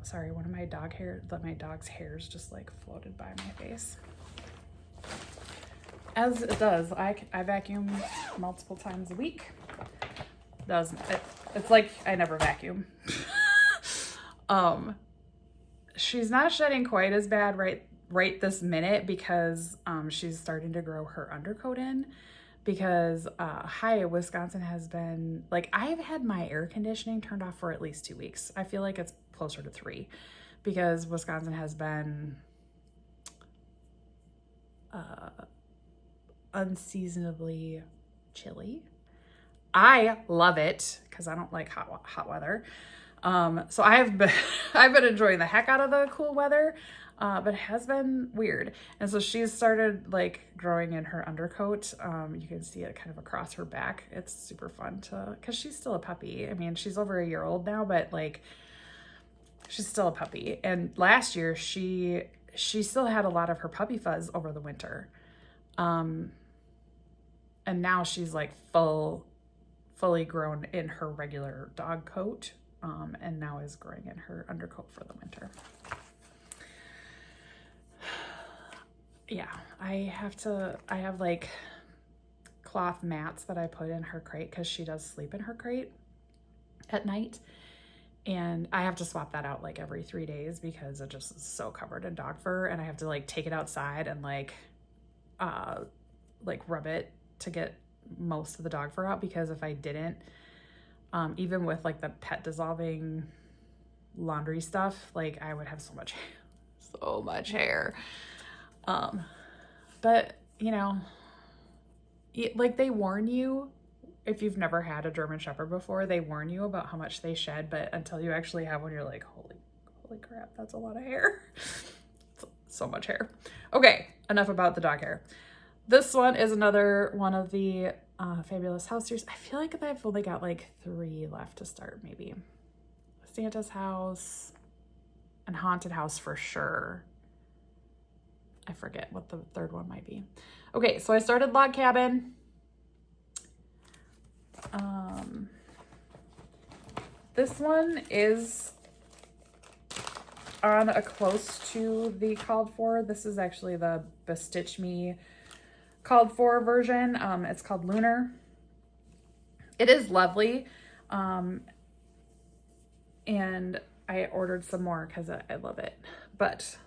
sorry, one of my dog's hairs just like floated by my face. As it does. I vacuum multiple times a week. It's like I never vacuum. She's not shedding quite as bad right this minute because she's starting to grow her undercoat in, because Wisconsin has been like, I've had my air conditioning turned off for at least 2 weeks. I feel like it's closer to 3, because Wisconsin has been unseasonably chilly. I love it because I don't like hot weather. So I've been enjoying the heck out of the cool weather, but it has been weird. And so she's started like growing in her undercoat. You can see it kind of across her back. It's super fun because she's still a puppy. I mean, she's over a year old now, but like she's still a puppy. And last year she still had a lot of her puppy fuzz over the winter. And now she's like fully grown in her regular dog coat, and now is growing in her undercoat for the winter. Yeah, I have like cloth mats that I put in her crate because she does sleep in her crate at night. And I have to swap that out like every 3 days because it just is so covered in dog fur, and I have to like take it outside and like rub it to get most of the dog fur out, because if I didn't, even with like the pet dissolving laundry stuff, like I would have so much hair. But you know, like they warn you, if you've never had a German Shepherd before, they warn you about how much they shed, but until you actually have one, you're like, holy crap, that's a lot of hair. So much hair. Okay, enough about the dog hair. This one is another one of the Fabulous House series. I feel like I've only got like 3 left to start, maybe. Santa's House and Haunted House for sure. I forget what the third one might be. Okay, so I started Log Cabin. This one is on a close to the called for. This is actually the Bestitch Me called for version. It's called Lunar. It is lovely. And I ordered some more because I love it. But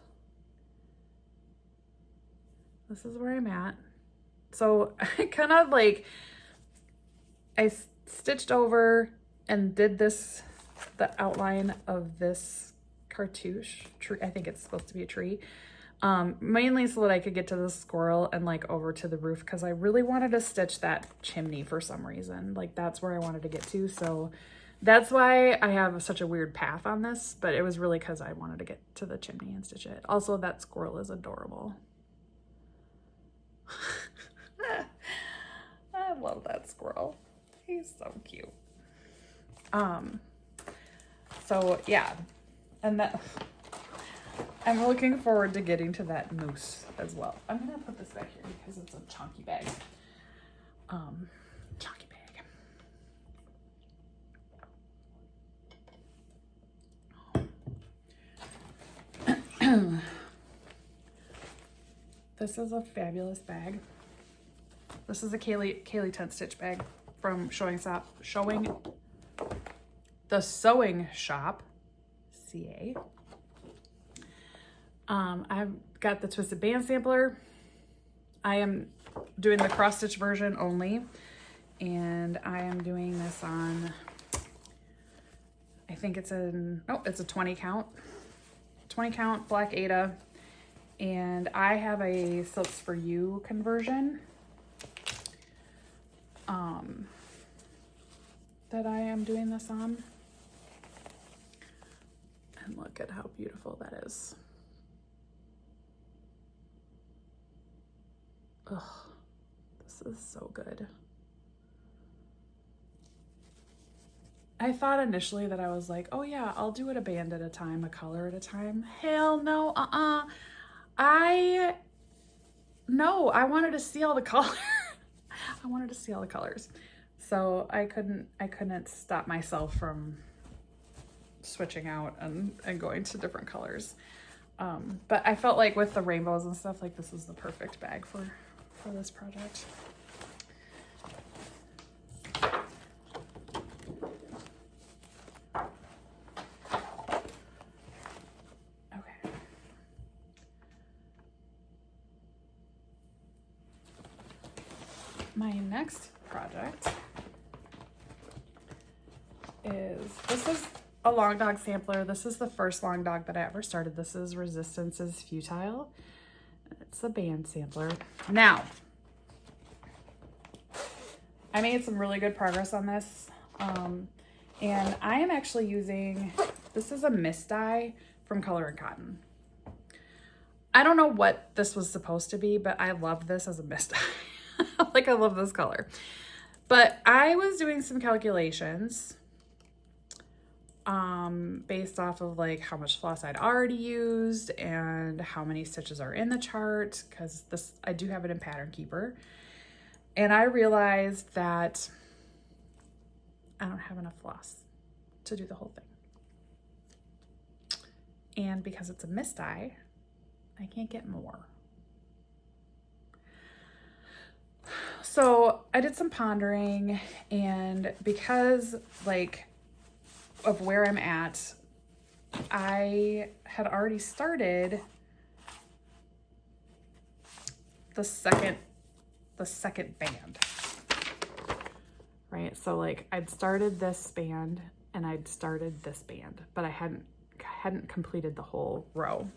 this is where I'm at. So I kind of like, I stitched over and did the outline of this cartouche tree. I think it's supposed to be a tree. Mainly so that I could get to the squirrel and like over to the roof, because I really wanted to stitch that chimney for some reason. Like that's where I wanted to get to. So that's why I have such a weird path on this, but it was really because I wanted to get to the chimney and stitch it. Also, that squirrel is adorable. I love that squirrel. He's so cute. So yeah, and that I'm looking forward to getting to that moose as well. I'm gonna put this back here because it's a chunky bag. Chunky bag. This is a fabulous bag. This is a Kaylee tent stitch bag from the Sewing Shop, CA. I've got the twisted band sampler. I am doing the cross stitch version only, and I am doing this on, I think it's a 20 count black Ada, and I have a Silks for You conversion that I am doing this on, and look at how beautiful that is. Ugh, this is so good. I thought initially that I was like, oh yeah, I'll do it a band at a time, a color at a time. Hell no, I wanted to see all the color. I wanted to see all the colors. So I couldn't stop myself from switching out and going to different colors. But I felt like with the rainbows and stuff, like this is the perfect bag for this project. Okay. My next project this is a long dog sampler. This is the first long dog that I ever started. This is Resistance is Futile. It's a band sampler. Now, I made some really good progress on this. And I am actually using, this is a mist dye from Color and Cotton. I don't know what this was supposed to be, but I love this as a mist dye. Like, I love this color. But I was doing some calculations based off of like how much floss I'd already used and how many stitches are in the chart, because this, I do have it in Pattern Keeper. And I realized that I don't have enough floss to do the whole thing. And because it's a mist dye, I can't get more. So I did some pondering, and because like of where I'm at, I had already started the second band, right? So like I'd started this band and I'd started this band, but I hadn't completed the whole row.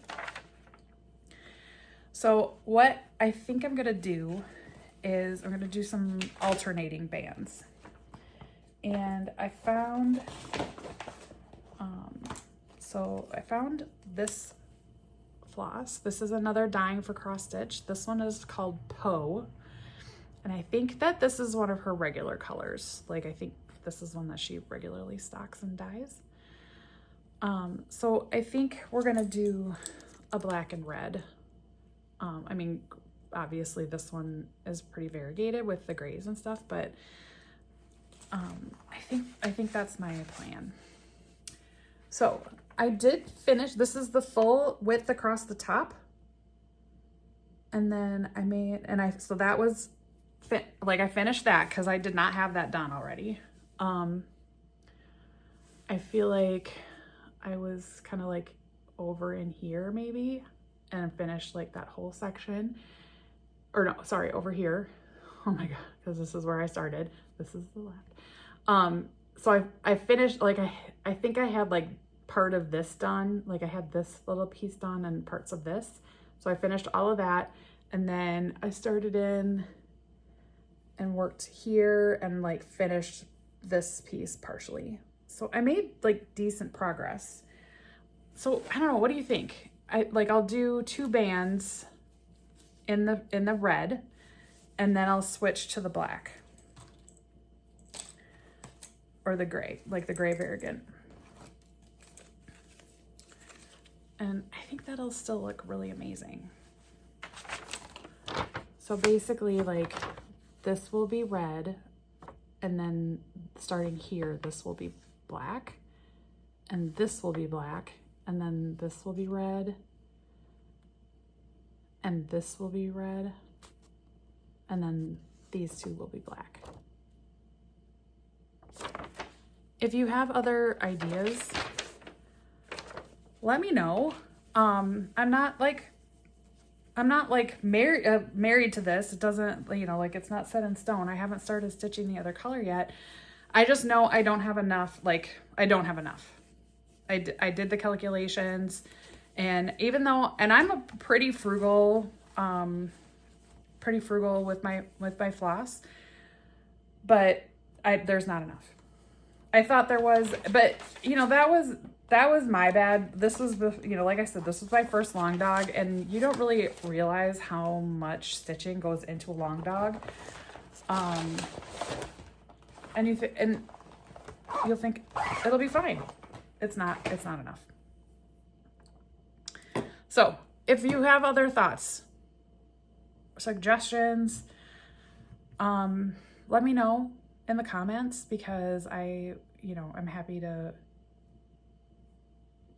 So what I think I'm gonna do is I'm gonna do some alternating bands. And I found, so I found this floss. This is another Dying for Cross Stitch. This one is called Poe. And I think that this is one of her regular colors. Like, I think this is one that she regularly stocks and dyes. So I think we're gonna do a black and red. I mean, obviously this one is pretty variegated with the grays and stuff, but I think that's my plan. So I did finish, this is the full width across the top. And then I made, so that was, like I finished that because I did not have that done already. I feel like I was kind of like over in here maybe, and finished like that whole section. Or no, sorry, over here. Oh my God, because this is where I started. This is the left. So I finished, like I think I had like part of this done. Like I had this little piece done and parts of this. So I finished all of that. And then I started in and worked here and like finished this piece partially. So I made like decent progress. So I don't know, what do you think? I'll do 2 bands in the red, and then I'll switch to the black or the gray, like the gray variegate. And I think that'll still look really amazing. So basically, like, this will be red, and then starting here, this will be black, and this will be black, and then this will be red, and this will be red, and then these 2 will be black. If you have other ideas, let me know. I'm not married to this. It doesn't, you know, like it's not set in stone. I haven't started stitching the other color yet. I just know I don't have enough. I don't have enough. I did the calculations, and even though, and I'm a pretty frugal with my floss, but there's not enough. I thought there was, but you know, that was my bad. This was like I said, this was my first long dog, and you don't really realize how much stitching goes into a long dog. And you'll think it'll be fine. It's not enough. So if you have other thoughts, suggestions, let me know in the comments, because I'm happy to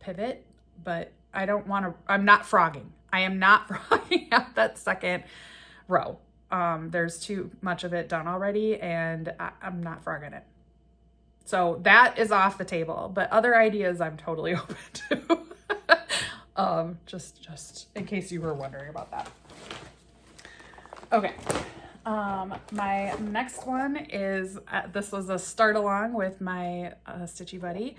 pivot, but I'm not frogging. I am not frogging out that second row. There's too much of it done already, and I'm not frogging it. So that is off the table, but other ideas I'm totally open to. Just in case you were wondering about that. Okay. My next one is, this was a start along with my Stitchy buddy.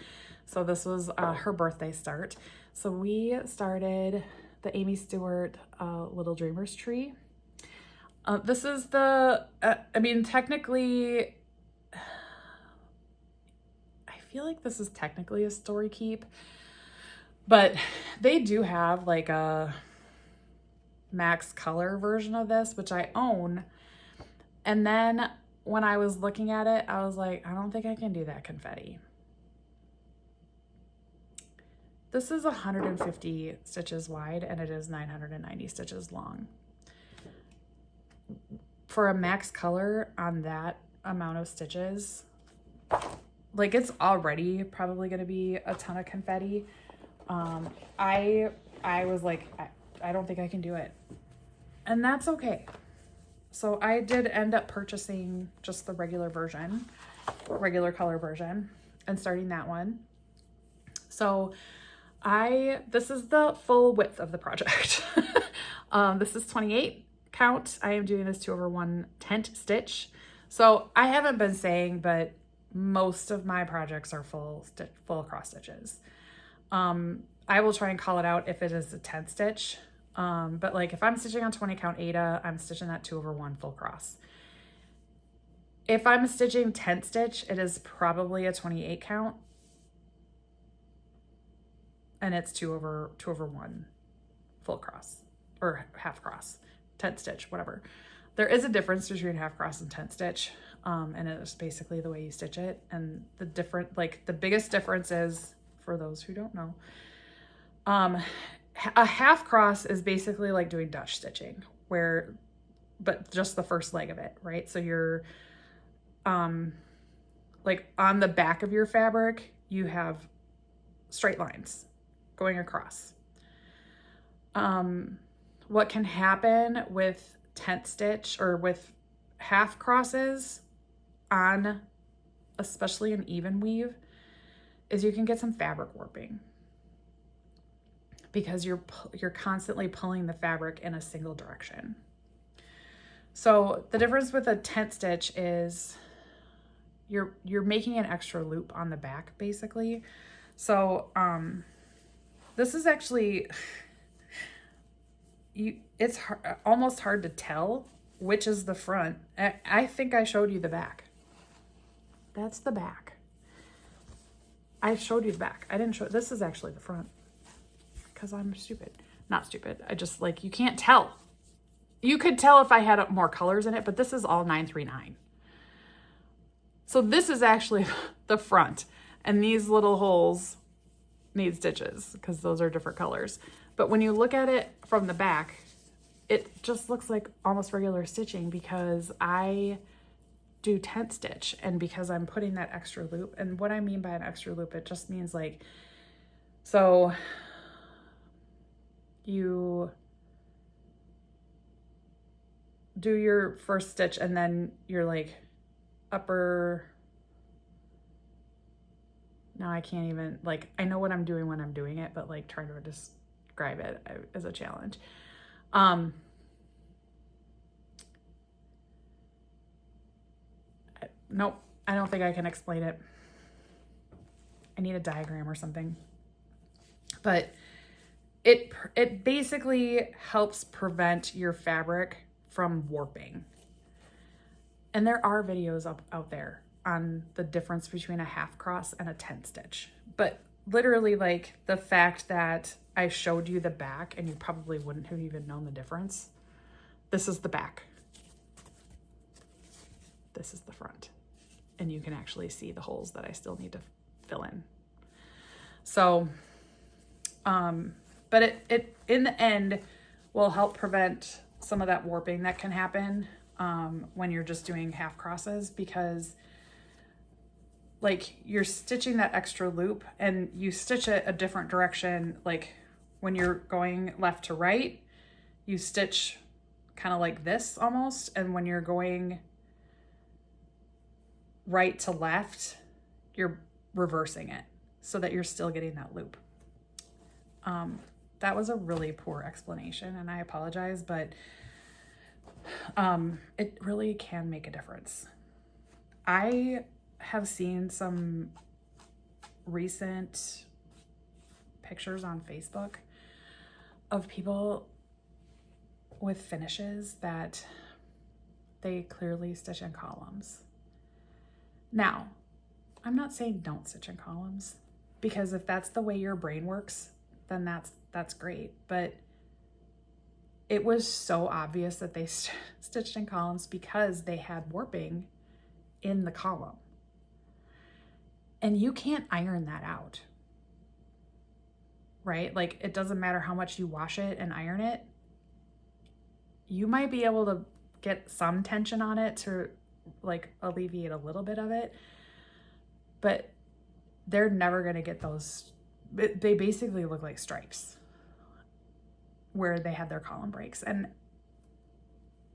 So this was her birthday start. So we started the Amy Stewart Little Dreamers tree. This is the, technically, I feel like this is technically a story keep, but they do have like a max color version of this, which I own. And then when I was looking at it, I was like, I don't think I can do that confetti. This is 150 stitches wide and it is 990 stitches long. For a max color on that amount of stitches, like it's already probably going to be a ton of confetti. I was like, I don't think I can do it. And that's okay. So I did end up purchasing just the regular color version, and starting that one. So this is the full width of the project. This is 28 count. I am doing this 2/1 tent stitch. So I haven't been saying, but most of my projects are full cross stitches. I will try and call it out if it is a tent stitch. But like if I'm stitching on 20 count Aida, I'm stitching that 2/1 full cross. If I'm stitching tent stitch, it is probably a 28 count. And it's 2/1 full cross or half cross, tent stitch, whatever. There is a difference between half cross and tent stitch. And it is basically the way you stitch it. And the biggest difference is, for those who don't know, a half cross is basically like doing Dutch stitching, but just the first leg of it, right? So you're, like on the back of your fabric, you have straight lines going across. What can happen with tent stitch or with half crosses on, especially an even weave, is you can get some fabric warping, because you're constantly pulling the fabric in a single direction. So the difference with a tent stitch is you're making an extra loop on the back, basically. So this is actually, it's almost hard to tell which is the front. I think I showed you the back. That's the back. I showed you the back. I didn't show, this is actually the front. Because I'm stupid. Not stupid. I just, like, you can't tell. You could tell if I had more colors in it, but this is all 939. So this is actually the front. And these little holes need stitches because those are different colors. But when you look at it from the back, it just looks like almost regular stitching, because I do tent stitch and because I'm putting that extra loop. And what I mean by an extra loop, it just means like, so you do your first stitch and then you're like now I can't even, like, I know what I'm doing when I'm doing it, but like trying to describe it is a challenge. Nope, I don't think I can explain it. I need a diagram or something. But it basically helps prevent your fabric from warping. And there are videos out there on the difference between a half cross and a tent stitch. But literally, like, the fact that I showed you the back and you probably wouldn't have even known the difference. This is the back. This is the front. And you can actually see the holes that I still need to fill in. So, but it in the end will help prevent some of that warping that can happen when you're just doing half crosses, because like you're stitching that extra loop and you stitch it a different direction. Like when you're going left to right, you stitch kind of like this almost. And when you're going right to left, you're reversing it so that you're still getting that loop. That was a really poor explanation, and I apologize, but it really can make a difference. I have seen some recent pictures on Facebook of people with finishes that they clearly stitch in columns. Now, I'm not saying don't stitch in columns, because if that's the way your brain works, then that's great. But it was so obvious that they stitched in columns because they had warping in the column. And you can't iron that out, right? Like, it doesn't matter how much you wash it and iron it. You might be able to get some tension on it to like alleviate a little bit of it, but they're never going to get those. They basically look like stripes where they had their column breaks, and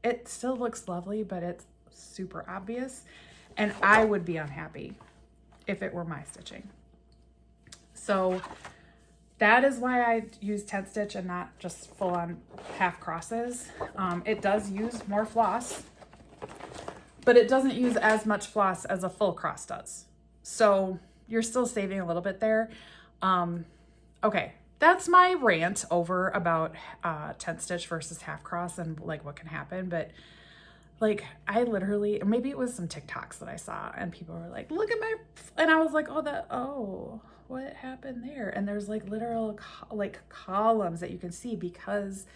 it still looks lovely, but it's super obvious, and I would be unhappy if it were my stitching. So that is why I use 10 stitch and not just full on half crosses. It does use more floss, but it doesn't use as much floss as a full cross does. So you're still saving a little bit there. Okay, that's my rant over about 10 stitch versus half cross and like what can happen. But like, I literally, or maybe it was some TikToks that I saw and people were like, look at my, and I was like, oh, what happened there? And there's like literal like columns that you can see because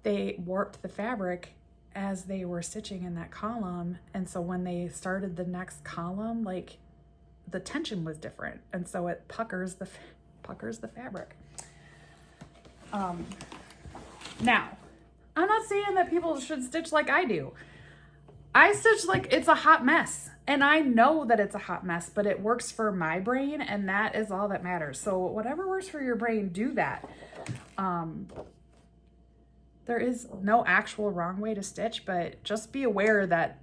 they warped the fabric as they were stitching in that column. And so when they started the next column, like the tension was different. And so it puckers the fabric. Now, I'm not saying that people should stitch like I do. I stitch like it's a hot mess. And I know that it's a hot mess, but it works for my brain, and that is all that matters. So whatever works for your brain, do that. There is no actual wrong way to stitch, but just be aware that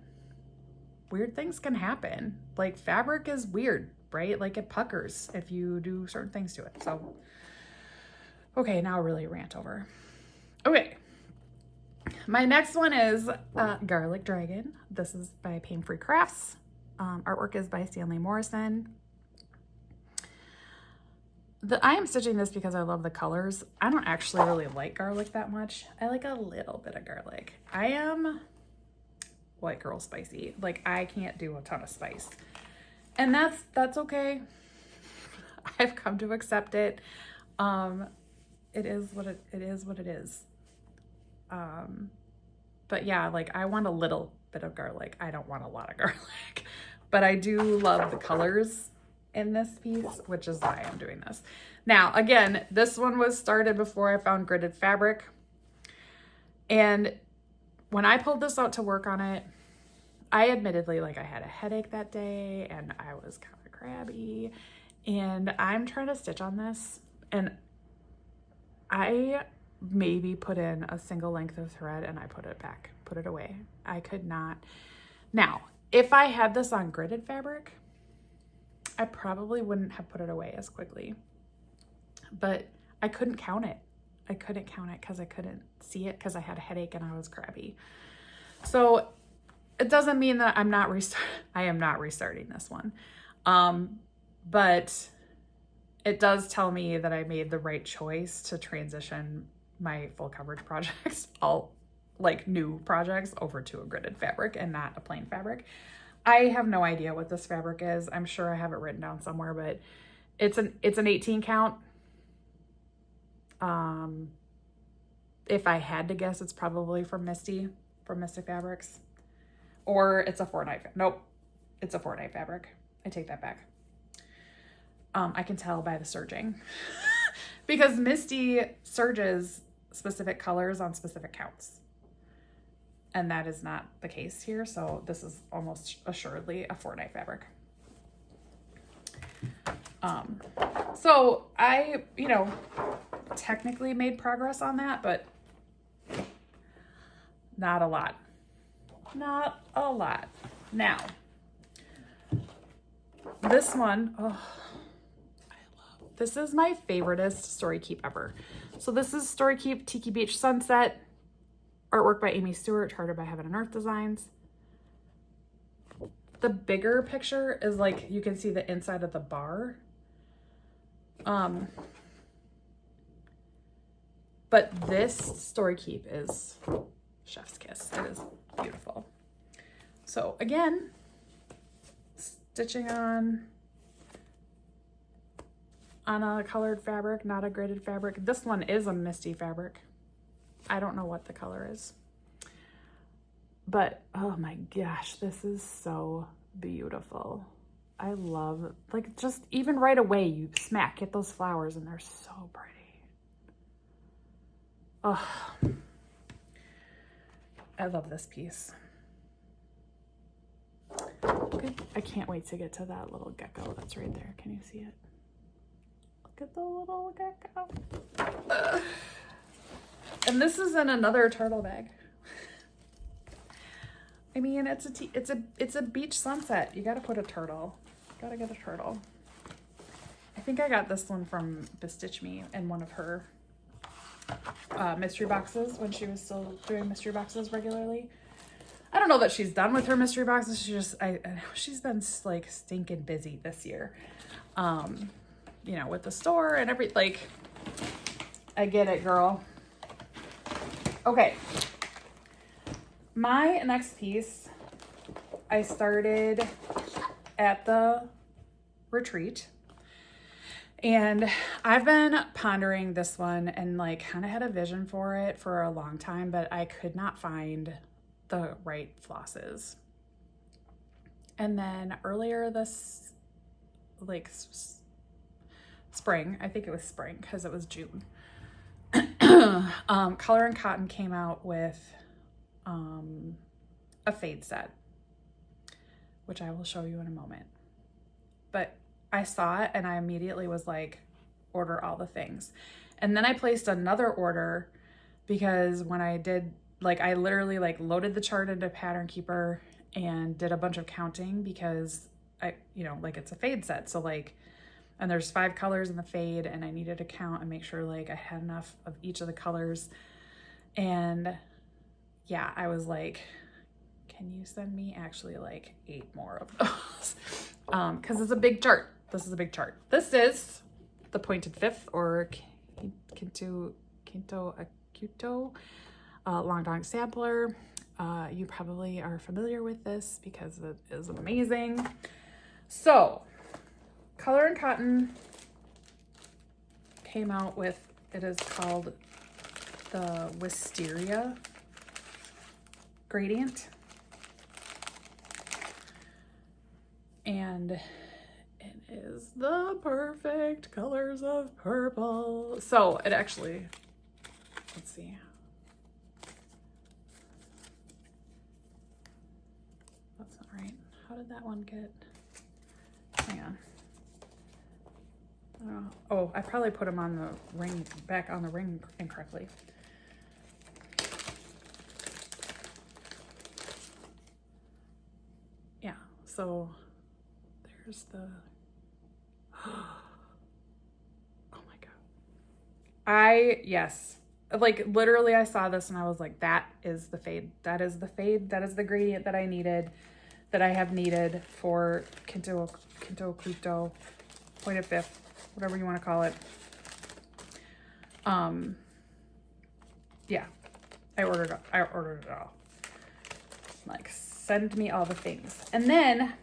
weird things can happen. Like, fabric is weird, right? Like, it puckers if you do certain things to it. So, okay, now really rant over. Okay. My next one is Garlic Dragon. This is by Pain Free Crafts. Artwork is by Stanley Morrison. I am stitching this because I love the colors. I don't actually really like garlic that much. I like a little bit of garlic. I am white girl spicy. Like, I can't do a ton of spice. And that's okay. I've come to accept it. It is what it is. But yeah, like, I want a little bit of garlic. I don't want a lot of garlic, but I do love the colors in this piece, which is why I'm doing this. Now, again, this one was started before I found gridded fabric. And when I pulled this out to work on it, I admittedly, like, I had a headache that day and I was kind of crabby, and I'm trying to stitch on this, and I maybe put in a single length of thread and I put it away. I could not. Now, if I had this on gridded fabric, I probably wouldn't have put it away as quickly, but I couldn't count it. I couldn't count it because I couldn't see it because I had a headache and I was crabby. So it doesn't mean that I am not restarting this one. But it does tell me that I made the right choice to transition my full coverage projects, all like new projects, over to a gridded fabric and not a plain fabric. I have no idea what this fabric is. I'm sure I have it written down somewhere, but it's an 18 count. If I had to guess, it's probably from Mystic Fabrics, or it's a 4-night. Nope, it's a 4-night fabric. I take that back. I can tell by the serging because Misty serges specific colors on specific counts. And that is not the case here. So this is almost assuredly a 4-night fabric. So I, technically made progress on that, but not a lot. Not a lot. Now, this one, oh, this is my favoriteest Story Keep ever. So this is Story Keep Tiki Beach Sunset, artwork by Amy Stewart, charted by Heaven and Earth Designs. The bigger picture is like, you can see the inside of the bar. But this Story Keep is chef's kiss. It is beautiful. So again, stitching on a colored fabric, not a gridded fabric. This one is a misty fabric. I don't know what the color is. But oh my gosh, this is so beautiful. I love, like, just even right away, you get those flowers and they're so pretty. Oh, I love this piece. Okay, I can't wait to get to that little gecko that's right there. Can you see it? Look at the little gecko. And this is in another turtle bag. I mean, it's a beach sunset. You gotta put a turtle. Gotta get a turtle. I think I got this one from Bestitch Me in one of her mystery boxes when she was still doing mystery boxes regularly. I don't know that she's done with her mystery boxes. She's been like stinking busy this year. You know, with the store and like, I get it, girl. Okay. My next piece, I started at the retreat, and I've been pondering this one and like kind of had a vision for it for a long time, but I could not find the right flosses. And then earlier this, like spring, I think it was spring because it was June, Color and Cotton came out with a fade set, which I will show you in a moment. But I saw it and I immediately was like, order all the things. And then I placed another order because when I did, like, I literally like loaded the chart into Pattern Keeper and did a bunch of counting because I, you know, like it's a fade set. So like, and there's 5 colors in the fade and I needed to count and make sure like I had enough of each of the colors. And yeah, I was like, can you send me actually like 8 more of those? Because it's a big chart. This is a big chart. This is the pointed fifth, or Quinto Acuto long dong sampler. You probably are familiar with this because it is amazing. So Color and Cotton came out with, it is called the Wisteria Gradient. And it is the perfect colors of purple. So it actually, let's see. That's not right. How did that one get? Hang on. Oh, I probably put them on the ring, back on the ring incorrectly. Yeah, so there's the, oh my God. Yes, like literally I saw this and I was like, that is the fade. That is the fade. That is the gradient that I needed, that I have needed for Quinto Acuto, pointed fifth, whatever you want to call it. Yeah, I ordered it all. Like, send me all the things. And then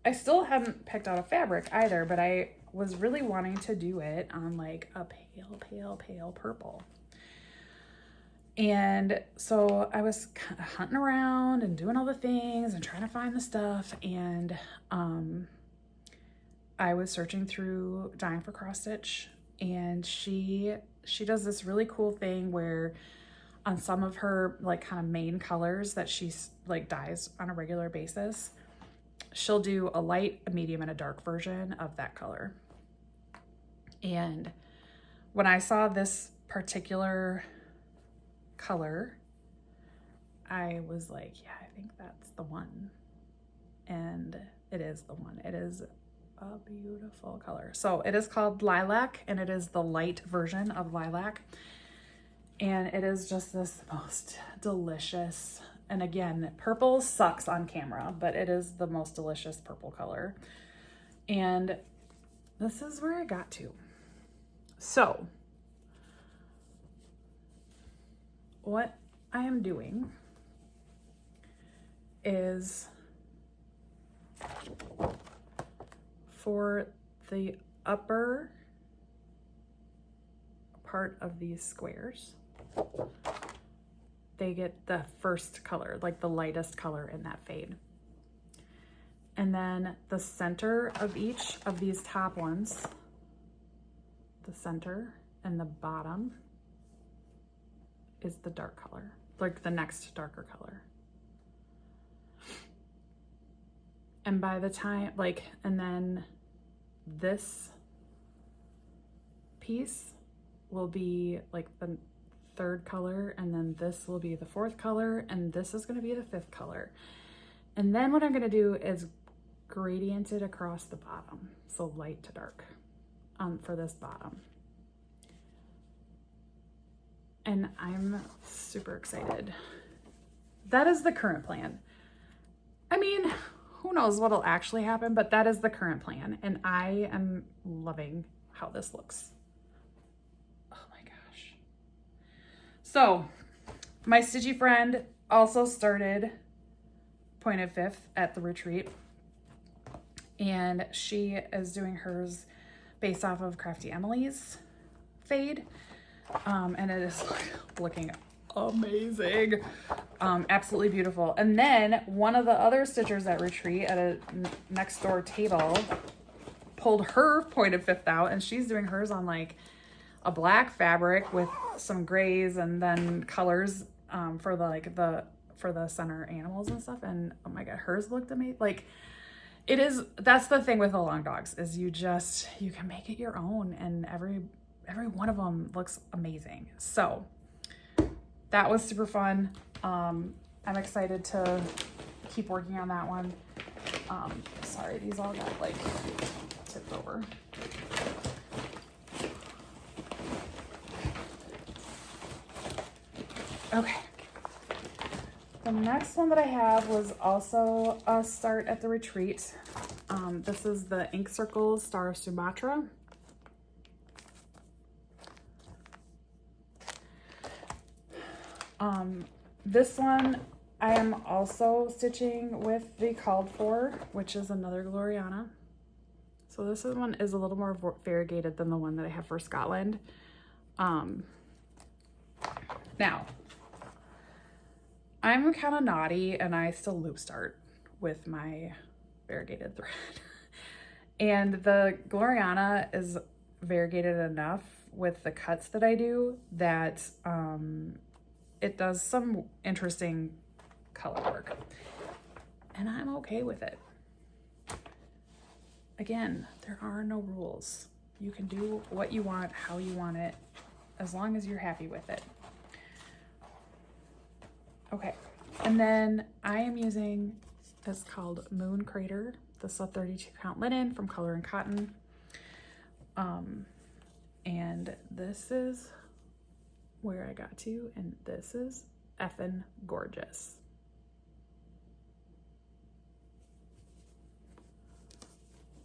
I still haven't picked out a fabric either, but I was really wanting to do it on like a pale purple. And so I was kind of hunting around and doing all the things and trying to find the stuff. And I was searching through Dying for Cross Stitch, and she does this really cool thing where on some of her like kind of main colors that she's like dyes on a regular basis, she'll do a light, a medium, and a dark version of that color. And when I saw this particular color, I was like, yeah, I think that's the one. And it is the one. It is a beautiful color. So it is called Lilac, and it is the light version of Lilac. And it is just this most delicious, and again, purple sucks on camera, but it is the most delicious purple color. And this is where I got to. So what I am doing is, for the upper part of these squares, they get the first color, like the lightest color in that fade. And then the center of each of these top ones, the center and the bottom, is the dark color, like the next darker color. And by the time, like, and then this piece will be like the third color, and then this will be the fourth color, and this is gonna be the fifth color. And then what I'm gonna do is gradient it across the bottom, so light to dark, for this bottom. And I'm super excited. That is the current plan. I mean, who knows what'll actually happen, but that is the current plan. And I am loving how this looks. Oh my gosh. So my stitchy friend also started pointed fifth at the retreat, and she is doing hers based off of Crafty Emily's fade. And it is looking amazing. Absolutely beautiful. And then one of the other stitchers at retreat at a next door table pulled her pointed fifth out, and she's doing hers on like a black fabric with some grays and then colors for the center animals and stuff. And oh my god, hers looked amazing. Like, it is, that's the thing with the long dogs, is you can make it your own, and every one of them looks amazing. So that was super fun. I'm excited to keep working on that one. Sorry, these all got like tipped over. Okay. The next one that I have was also a start at the retreat. This is the Ink Circles Star of Sumatra. This one I am also stitching with the Called For, which is another Gloriana. So this one is a little more variegated than the one that I have for Scotland. Now, I'm kind of naughty, and I still loop start with my variegated thread. And the Gloriana is variegated enough with the cuts that I do that it does some interesting color work, and I'm okay with it. Again, there are no rules. You can do what you want, how you want it, as long as you're happy with it. Okay, and then I am using, it's called Moon Crater. This is a 32 count linen from Color and Cotton. And this is where I got to, and this is effing gorgeous.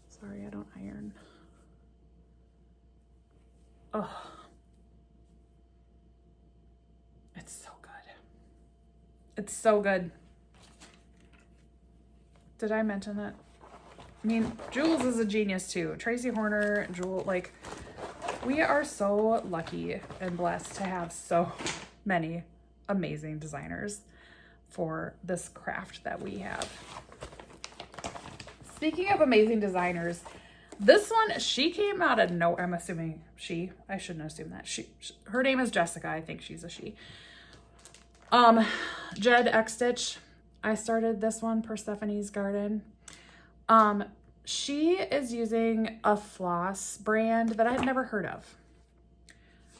Sorry, I don't iron. Oh, it's so good. It's so good. Did I mention that? I mean, Jules is a genius too. Tracy Horner, Jules, like, we are so lucky and blessed to have so many amazing designers for this craft that we have. Speaking of amazing designers, this one, she came out of no, I'm assuming she, I shouldn't assume that. Her name is Jessica. I think she's a she. Jed X Stitch. I started this one per Stephanie's Garden. She is using a floss brand that I'd never heard of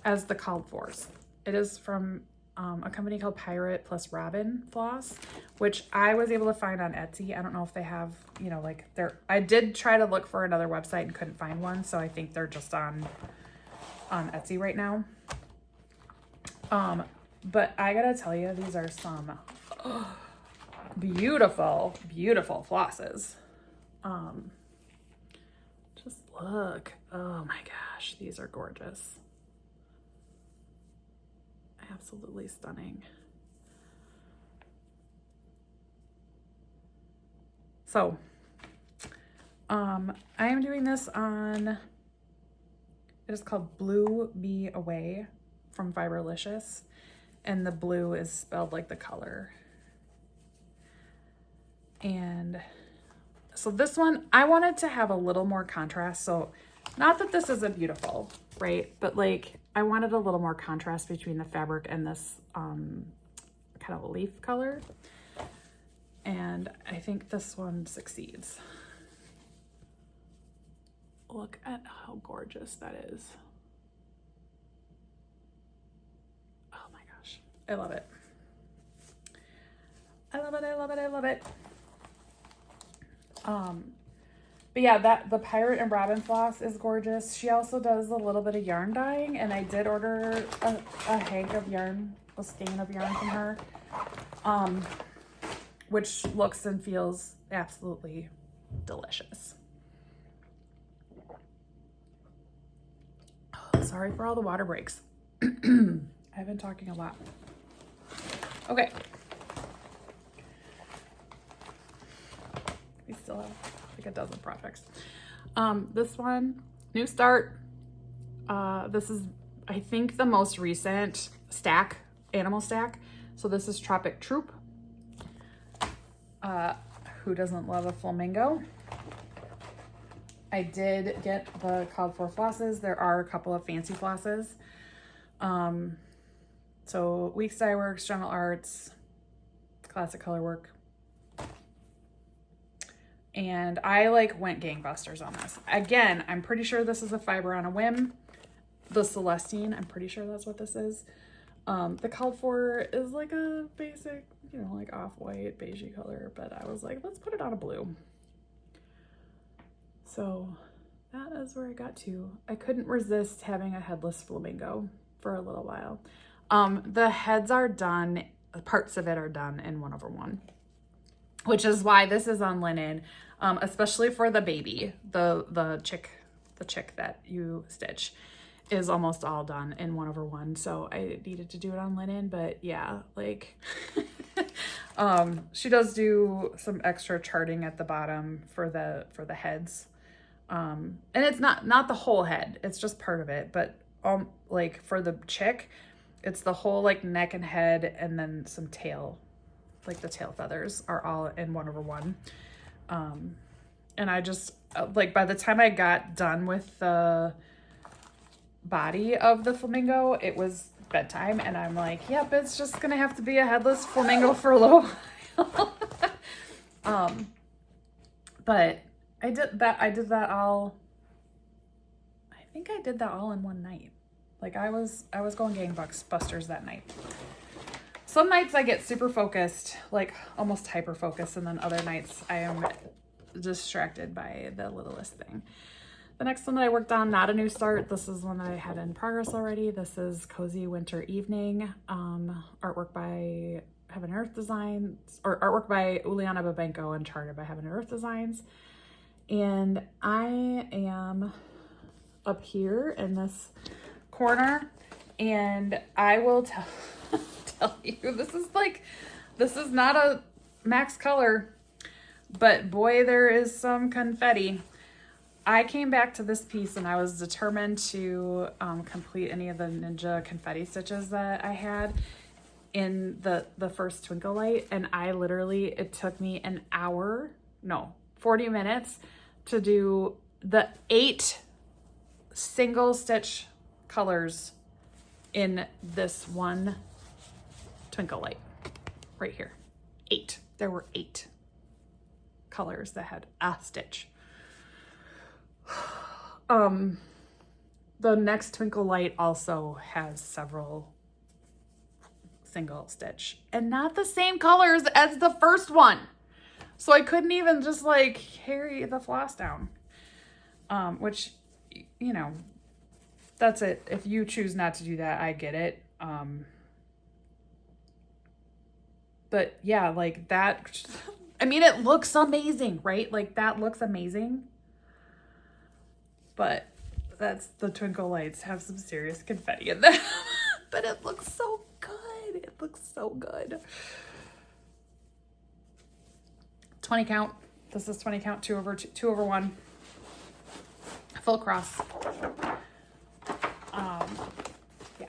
as the Called Fors. It is from a company called Pirate plus Robin floss, which I was able to find on Etsy. I don't know if they have, you know, like I did try to look for another website and couldn't find one. So I think they're just on Etsy right now. But I gotta tell you, these are some beautiful, beautiful flosses. Just look. Oh my gosh, these are gorgeous. Absolutely stunning. So, I am doing this on, it is called Blue Be Away from Fiberlicious, and the blue is spelled like the color. And so this one, I wanted to have a little more contrast. So not that this isn't beautiful, right? But like, I wanted a little more contrast between the fabric and this kind of leaf color. And I think this one succeeds. Look at how gorgeous that is. Oh my gosh, I love it. I love it, I love it, I love it. But yeah, the Pirate and Robin floss is gorgeous. She also does a little bit of yarn dyeing, and I did order a hank of yarn, a skein of yarn from her, which looks and feels absolutely delicious. Oh, sorry for all the water breaks. I've been talking a lot. Okay. We still have like a dozen projects. This one, new start. This is, I think, the most recent stack, animal stack. So this is Tropic Troop. Who doesn't love a flamingo? I did get the called for flosses. There are a couple of fancy flosses. So Weeks Dye Works, General Arts, Classic Color Work. And I like went gangbusters on this. Again, I'm pretty sure this is a fiber on a whim. The Celestine, I'm pretty sure that's what this is. The called for is like a basic, you know, like off-white, beigey color, but I was like, let's put it on a blue. So that is where I got to. I couldn't resist having a headless flamingo for a little while. The heads are done, parts of it are done in 1/1, which is why this is on linen, especially for the baby. The chick that you stitch is almost all done in 1/1. So I needed to do it on linen, but yeah, like, she does do some extra charting at the bottom for the heads. And it's not the whole head, it's just part of it, but like for the chick, it's the whole like neck and head, and then some tail, like the tail feathers are all in 1/1. And I just, like, by the time I got done with the body of the flamingo, it was bedtime, and I'm like, yep, it's just gonna have to be a headless flamingo for a little while. But I did that all, I think I did that all in one night. Like I was going gangbusters that night. Some nights I get super focused, like almost hyper focused, and then other nights I am distracted by the littlest thing. The next one that I worked on, not a new start. This is one that I had in progress already. This is Cozy Winter Evening, artwork by Heaven and Earth Designs, or artwork by Uliana Babenko and charted by Heaven and Earth Designs. And I am up here in this corner, and I will tell you, this is not a max color, but boy, there is some confetti. I came back to this piece and I was determined to complete any of the Ninja confetti stitches that I had in the first Twinkle Light, and I literally, it took me 40 minutes to do the 8 single stitch colors in this one Twinkle Light right here. 8. There were 8 colors that had a stitch. The next Twinkle Light also has several single stitch and not the same colors as the first one. So I couldn't even just like carry the floss down, which, you know, that's it. If you choose not to do that, I get it. But yeah, like that, I mean, it looks amazing, right? Like that looks amazing. But that's the twinkle lights have some serious confetti in them. But it looks so good. It looks so good. 20 count. This is 20 count, 2/1. Full cross. Yeah.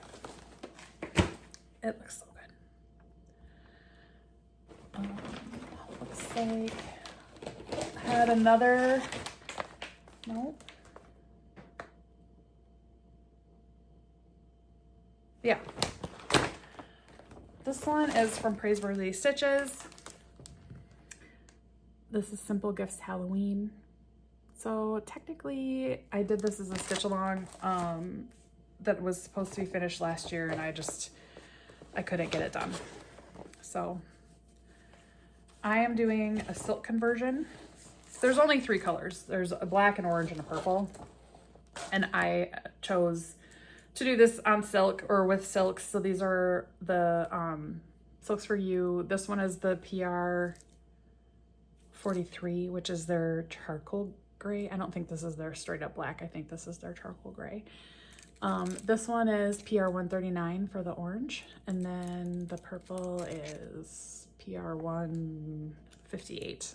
It looks so good. Looks like I had another, nope. Yeah. This one is from Praiseworthy Stitches. This is Simple Gifts Halloween. So technically I did this as a stitch along that was supposed to be finished last year, and I couldn't get it done. So I am doing a silk conversion. There's only 3 colors. There's a black, an orange, and a purple. And I chose to do this on silk or with silks. So these are the Silks for You. This one is the PR 43, which is their charcoal gray. I don't think this is their straight up black. I think this is their charcoal gray. This one is PR 139 for the orange. And then the purple is PR 158.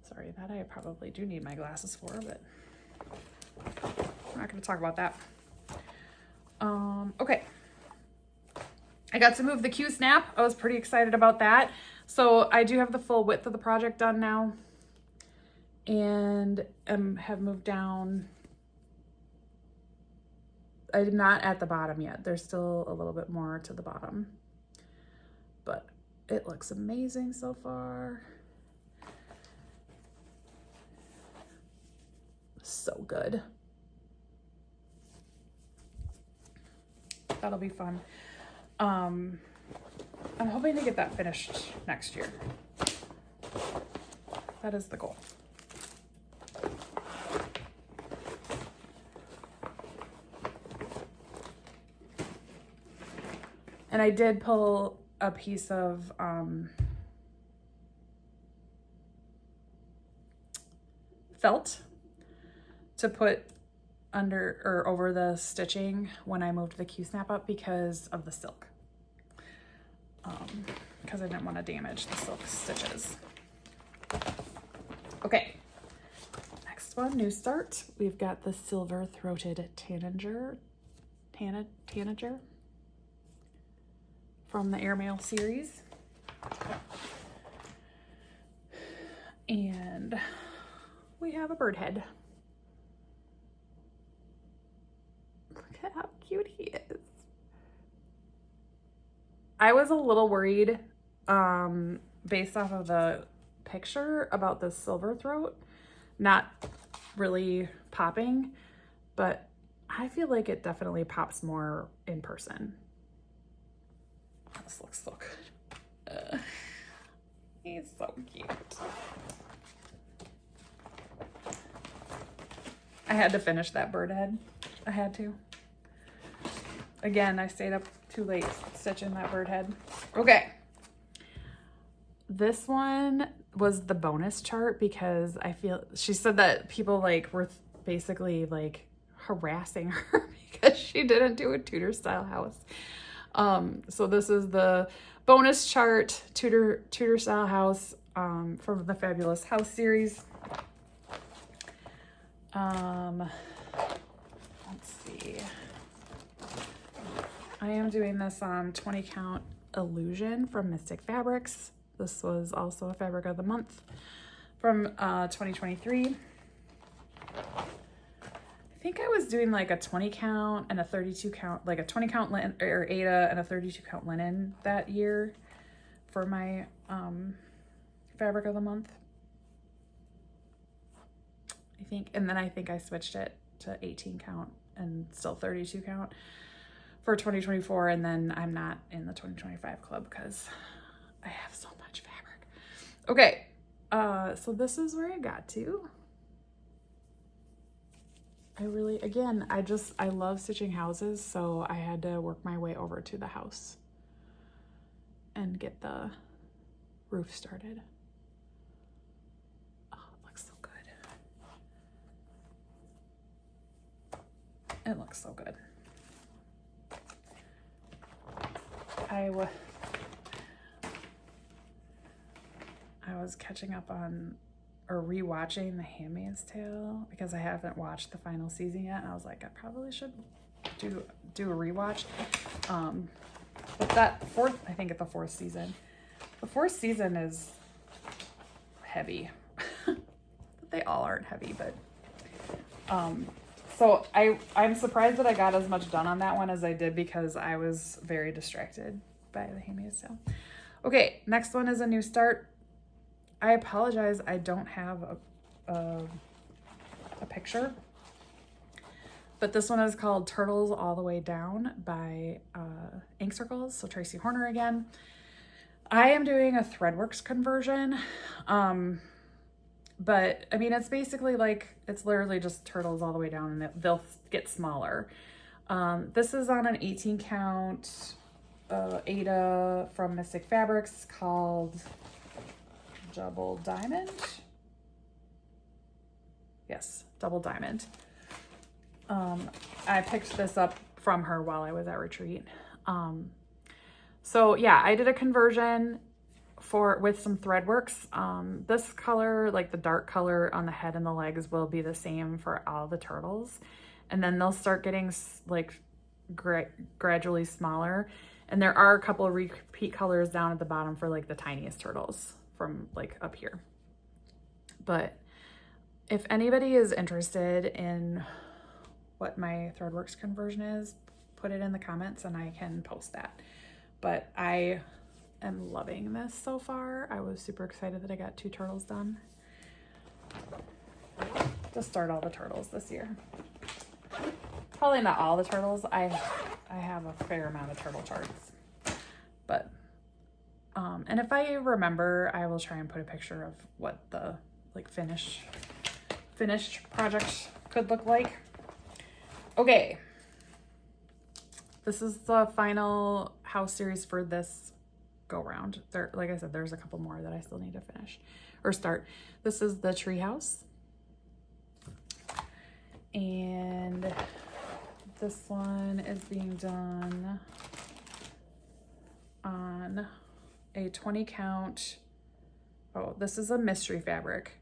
Sorry, that I probably do need my glasses for, but I'm not going to talk about that. Okay. I got to move the Q-snap. I was pretty excited about that. So I do have the full width of the project done now, and have moved down. I'm not at the bottom yet. There's still a little bit more to the bottom, but it looks amazing so far. So good. That'll be fun. I'm hoping to get that finished next year. That is the goal. And I did pull a piece of felt to put under or over the stitching when I moved the Q-snap up because of the silk. Because I didn't want to damage the silk stitches. Okay, next one, new start. We've got the Silver Throated Tanager from the Airmail series. And we have a bird head. Look at how cute he is. I was a little worried based off of the picture about the silver throat not really popping, but I feel like it definitely pops more in person. This looks so good. He's so cute. I had to finish that bird head. I had to. Again, I stayed up too late stitching that bird head. Okay. This one was the bonus chart because I feel, she said that people like were basically like harassing her because she didn't do a Tudor style house. So this is the bonus chart, Tudor style house from the Fabulous House series. Let's see. I am doing this on 20 count Illusion from Mystic Fabrics. This was also a fabric of the month from 2023. I think I was doing like a 20 count and a 32 count, like a 20 count linen or Ada and a 32 count linen that year for my fabric of the month. I think I switched it to 18 count and still 32 count for 2024, and then I'm not in the 2025 club because I have so much fabric. Okay, so this is where I got to. I love stitching houses, so I had to work my way over to the house and get the roof started. Oh, it looks so good. It looks so good. I was catching up on or rewatching The Handmaid's Tale because I haven't watched the final season yet, and I was like, I probably should do a rewatch. But I think it's the fourth season. The fourth season is heavy. They all aren't heavy, but so I'm surprised that I got as much done on that one as I did because I was very distracted by The Handmaid's Tale. Okay, next one is a new start. I apologize, I don't have a picture, but this one is called Turtles All the Way Down by Ink Circles, so Tracy Horner again. I am doing a Threadworks conversion, but I mean, it's basically like, it's literally just turtles all the way down and they'll get smaller. This is on an 18 count Ada from Mystic Fabrics called Double Diamond. Yes, Double Diamond. I picked this up from her while I was at retreat. So yeah, I did a conversion with some Threadworks. This color, like the dark color on the head and the legs, will be the same for all the turtles, and then they'll start getting like gradually smaller. And there are a couple of repeat colors down at the bottom for like the tiniest turtles from like up here. But if anybody is interested in what my Threadworks conversion is, put it in the comments and I can post that. But I am loving this so far. I was super excited that I got 2 turtles done to start all the turtles this year. Probably not all the turtles. I have a fair amount of turtle charts, but and if I remember, I will try and put a picture of what the like finished project could look like. Okay, this is the final house series for this go round. There, like I said, there's a couple more that I still need to finish or start. This is the tree house, and this one is being done on a 20 count. Oh, this is a mystery fabric.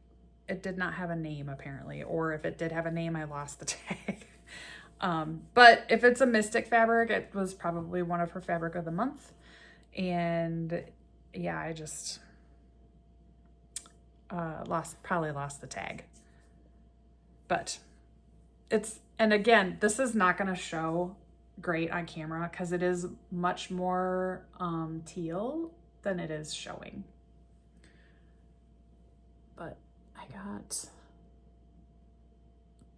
It did not have a name apparently, or if it did have a name, I lost the tag. But if it's a Mystic fabric, it was probably one of her fabric of the month. And yeah, I just probably lost the tag. But and again, this is not going to show great on camera because it is much more teal than it is showing. But I got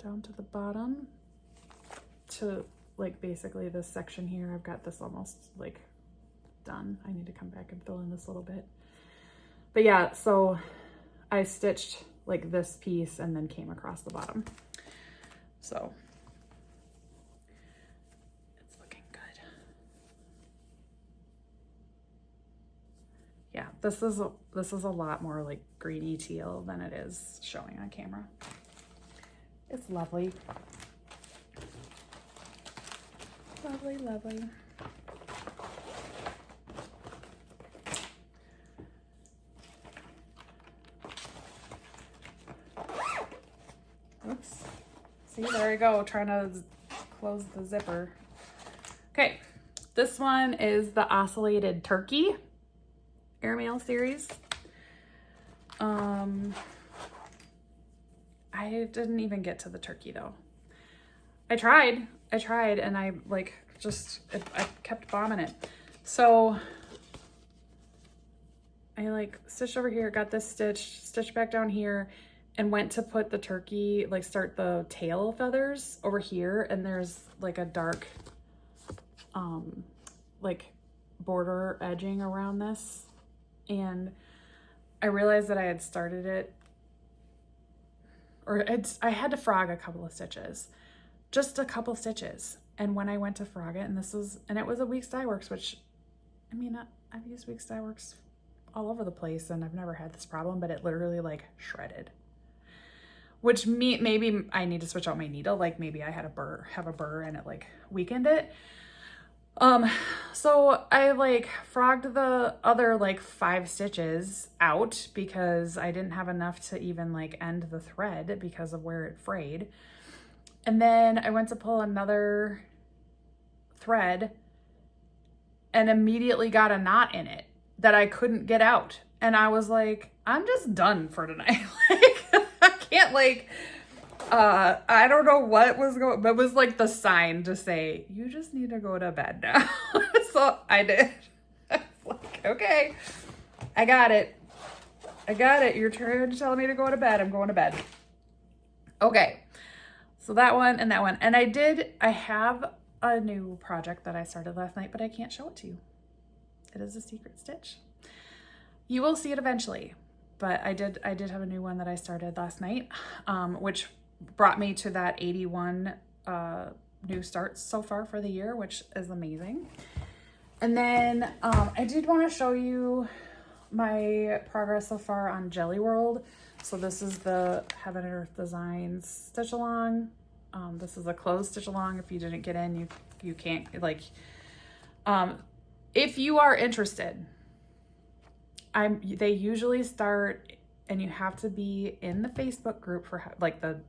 down to the bottom to like basically this section here. I've got this almost like done. I need to come back and fill in this little bit. But yeah, so I stitched like this piece and then came across the bottom. So it's looking good. Yeah, this is a lot more like greeny teal than it is showing on camera. It's lovely. Lovely, lovely. Oops. See, there we go, trying to close the zipper. Okay, this one is the Oscillated Turkey Airmail series. I didn't even get to the turkey though. I tried and I like I kept bombing it. So I like stitched over here, got this stitched back down here, and went to put the turkey, like start the tail feathers over here, and there's like a dark like border edging around this, and I realized that I had started it, or I had to frog a couple of stitches, just a couple stitches. And when I went to frog it, and it was a Weeks Dye Works, which, I mean, I've used Weeks Dye Works all over the place and I've never had this problem, but it literally like shredded. Which maybe I need to switch out my needle. Like maybe I had have a burr and it like weakened it. So I like frogged the other like 5 stitches out because I didn't have enough to even like end the thread because of where it frayed. And then I went to pull another thread and immediately got a knot in it that I couldn't get out. And I was like, I'm just done for tonight. Like, I can't like, I don't know what was going, but it was like the sign to say, you just need to go to bed now. So I did. I was like, okay, I got it. You're trying to tell me to go to bed. I'm going to bed. Okay. So that one and that one. And I have a new project that I started last night, but I can't show it to you. It is a secret stitch. You will see it eventually, but I did have a new one that I started last night, which brought me to that 81 new starts so far for the year, which is amazing. And then I did want to show you my progress so far on Jelly World. So this is the Heaven and Earth Designs stitch along. This is a closed stitch along. If you didn't get in, you can't, like, if you are interested, they usually start, and you have to be in the Facebook group for the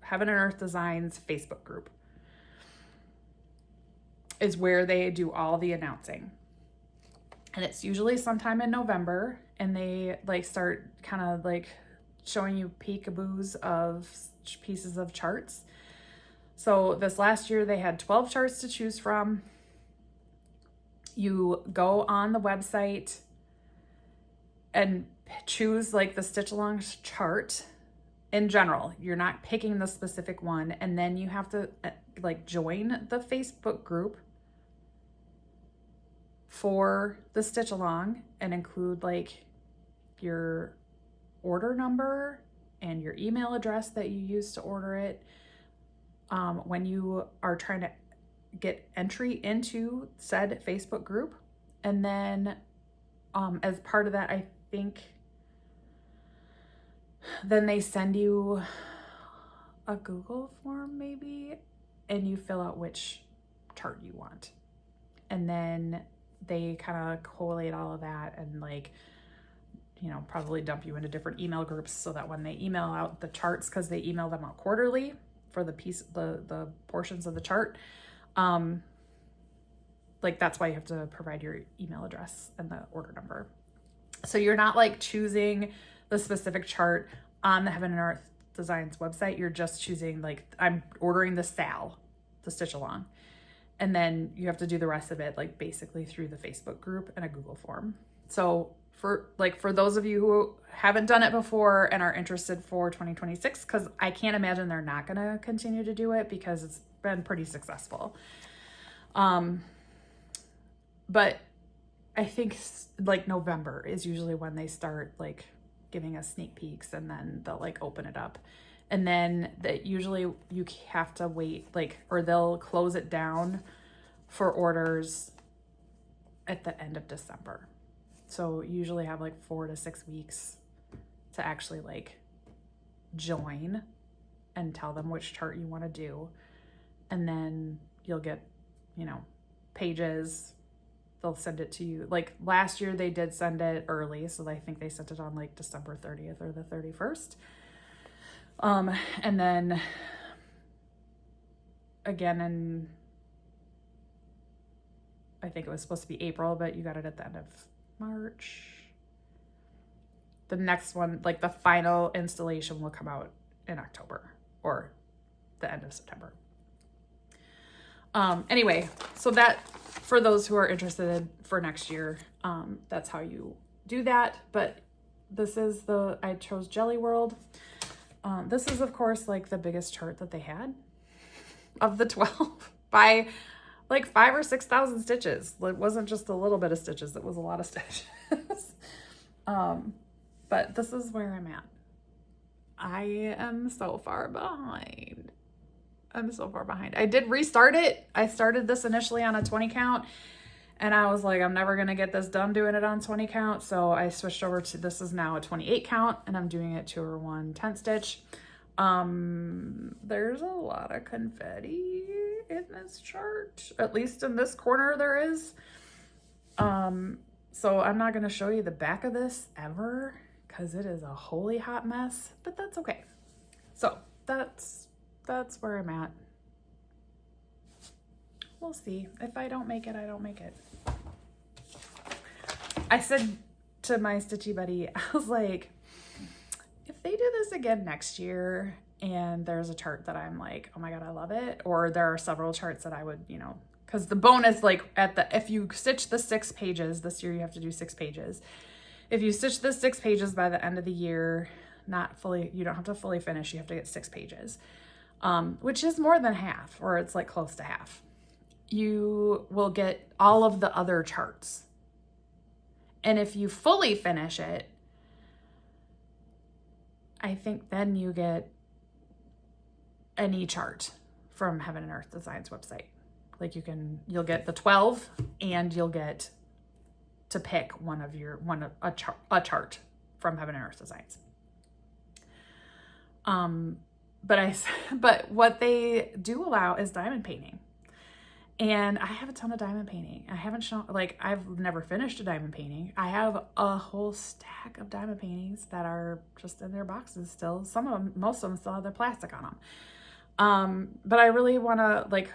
Heaven and Earth Designs Facebook group is where they do all the announcing. And it's usually sometime in November, and they like start kind of like showing you peekaboos of pieces of charts. So this last year they had 12 charts to choose from. You go on the website and choose like the stitch along chart in general. You're not picking the specific one, and then you have to like join the Facebook group for the stitch along and include like your order number and your email address that you use to order it. When you are trying to get entry into said Facebook group. And then as part of that, I think then they send you a Google form maybe, and you fill out which chart you want. And then they kind of collate all of that and like, you know, probably dump you into different email groups so that when they email out the charts, because they email them out quarterly for the portions of the chart, like that's why you have to provide your email address and the order number. So you're not like choosing the specific chart on the Heaven and Earth Designs website. You're just choosing like, I'm ordering the stitch along. And then you have to do the rest of it like basically through the Facebook group and a Google form. So for those of you who haven't done it before and are interested for 2026, because I can't imagine they're not going to continue to do it because it's been pretty successful. But I think like November is usually when they start like giving us sneak peeks, and then they'll like open it up. And then that usually you have to wait or they'll close it down for orders at the end of December. So you usually have like 4 to 6 weeks to actually like join and tell them which chart you want to do. And then you'll get, you know, pages. They'll send it to you. Like last year they did send it early. So I think they sent it on like December 30th or the 31st. And then again in, I think it was supposed to be April, but you got it at the end of March. The next one, like the final installation, will come out in October or the end of September. Anyway, so that, for those who are interested for next year, that's how you do that. But this is I chose Jelly World. This is of course like the biggest chart that they had of the 12 by like 5,000 or 6,000 stitches. It wasn't just a little bit of stitches. It was a lot of stitches. But this is where I'm at. I am so far behind. I'm so far behind. I did restart it. I started this initially on a 20 count and I was like, I'm never going to get this done doing it on 20 count. So I switched over to, this is now a 28 count and I'm doing it 2/1 10 stitch. There's a lot of confetti in this chart, at least in this corner there is. So I'm not going to show you the back of this ever because it is a holy hot mess, but that's okay. So that's where I'm at. We'll see. If I don't make it, I don't make it. I said to my stitchy buddy, I was like, if they do this again next year and there's a chart that I'm like, oh my God, I love it. Or there are several charts that I would, you know, because the bonus, like if you stitch the 6 pages, this year you have to do 6 pages. If you stitch the 6 pages by the end of the year, not fully, you don't have to fully finish, you have to get 6 pages, which is more than half, or it's like close to half. You will get all of the other charts. And if you fully finish it, I think then you get any chart from Heaven and Earth Designs website. Like you'll get the 12 and you'll get to pick a chart from Heaven and Earth Designs. But what they do allow is diamond painting. And I have a ton of diamond painting. I haven't shown, like, I've never finished a diamond painting. I have a whole stack of diamond paintings that are just in their boxes still. Some of them, most of them still have their plastic on them. But I really want to, like,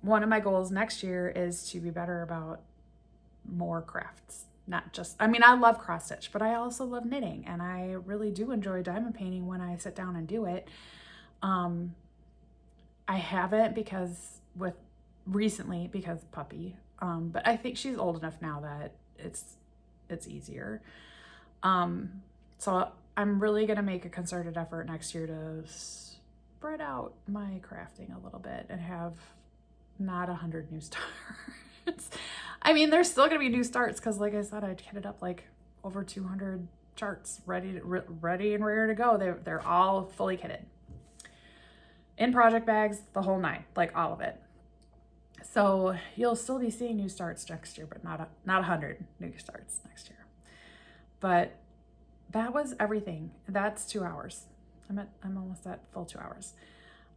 one of my goals next year is to be better about more crafts. Not just, I mean, I love cross stitch, but I also love knitting. And I really do enjoy diamond painting when I sit down and do it. I haven't recently because puppy, but I think she's old enough now that it's easier. So I'm really going to make a concerted effort next year to spread out my crafting a little bit and have not 100 new starts. I mean, there's still going to be new starts because, like I said, I kitted up like over 200 charts ready and ready to go. They're all fully kitted in project bags, the whole 9, like all of it. So you'll still be seeing new starts next year, but not 100 new starts next year. But that was everything. That's 2 hours. I'm almost at full 2 hours.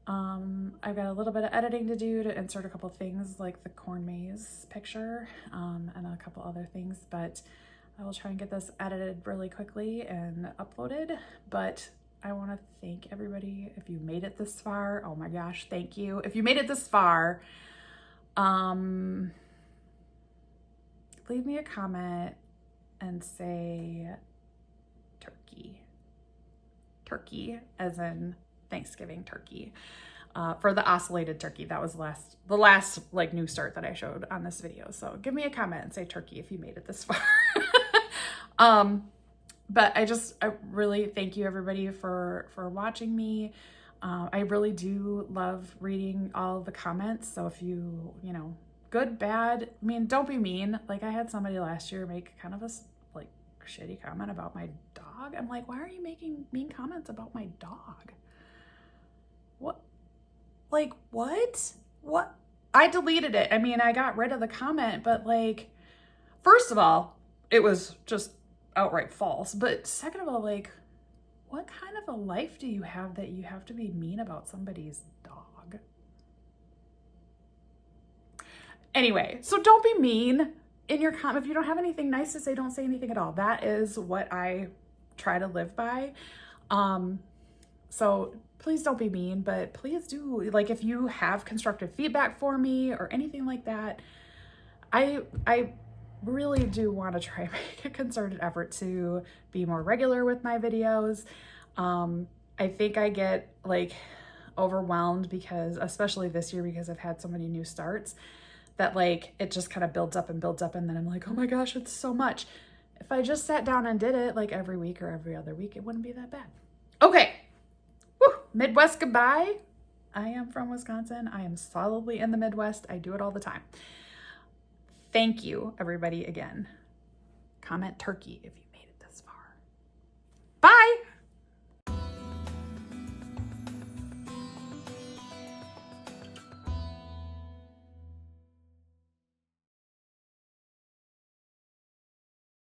I've got a little bit of editing to do to insert a couple things like the corn maze picture, and a couple other things, but I will try and get this edited really quickly and uploaded. But I want to thank everybody. If you made it this far, oh my gosh, thank you. If you made it this far, leave me a comment and say turkey as in Thanksgiving turkey, for the oscillated turkey. That was the last like new start that I showed on this video. So give me a comment and say turkey if you made it this far. But I really thank you everybody for watching me. I really do love reading all the comments. So if you know, good, bad, I mean, don't be mean. Like I had somebody last year make kind of a like shitty comment about my dog. I'm like, why are you making mean comments about my dog? What? Like, what? What? I deleted it. I mean, I got rid of the comment, but like, first of all, it was just outright false. But second of all, like, what kind of a life do you have that you have to be mean about somebody's dog? Anyway, so don't be mean in your comment. If you don't have anything nice to say, don't say anything at all. That is what I try to live by. So please don't be mean, but please do, like, if you have constructive feedback for me or anything like that, I really do want to try and make a concerted effort to be more regular with my videos. I think I get like overwhelmed because, especially this year, because I've had so many new starts that like it just kind of builds up and then I'm like, oh my gosh, it's so much. If I just sat down and did it like every week or every other week, it wouldn't be that bad. Okay. Woo. Midwest goodbye. I am from Wisconsin. I am solidly in the Midwest. I do it all the time. Thank you, everybody, again. Comment turkey if you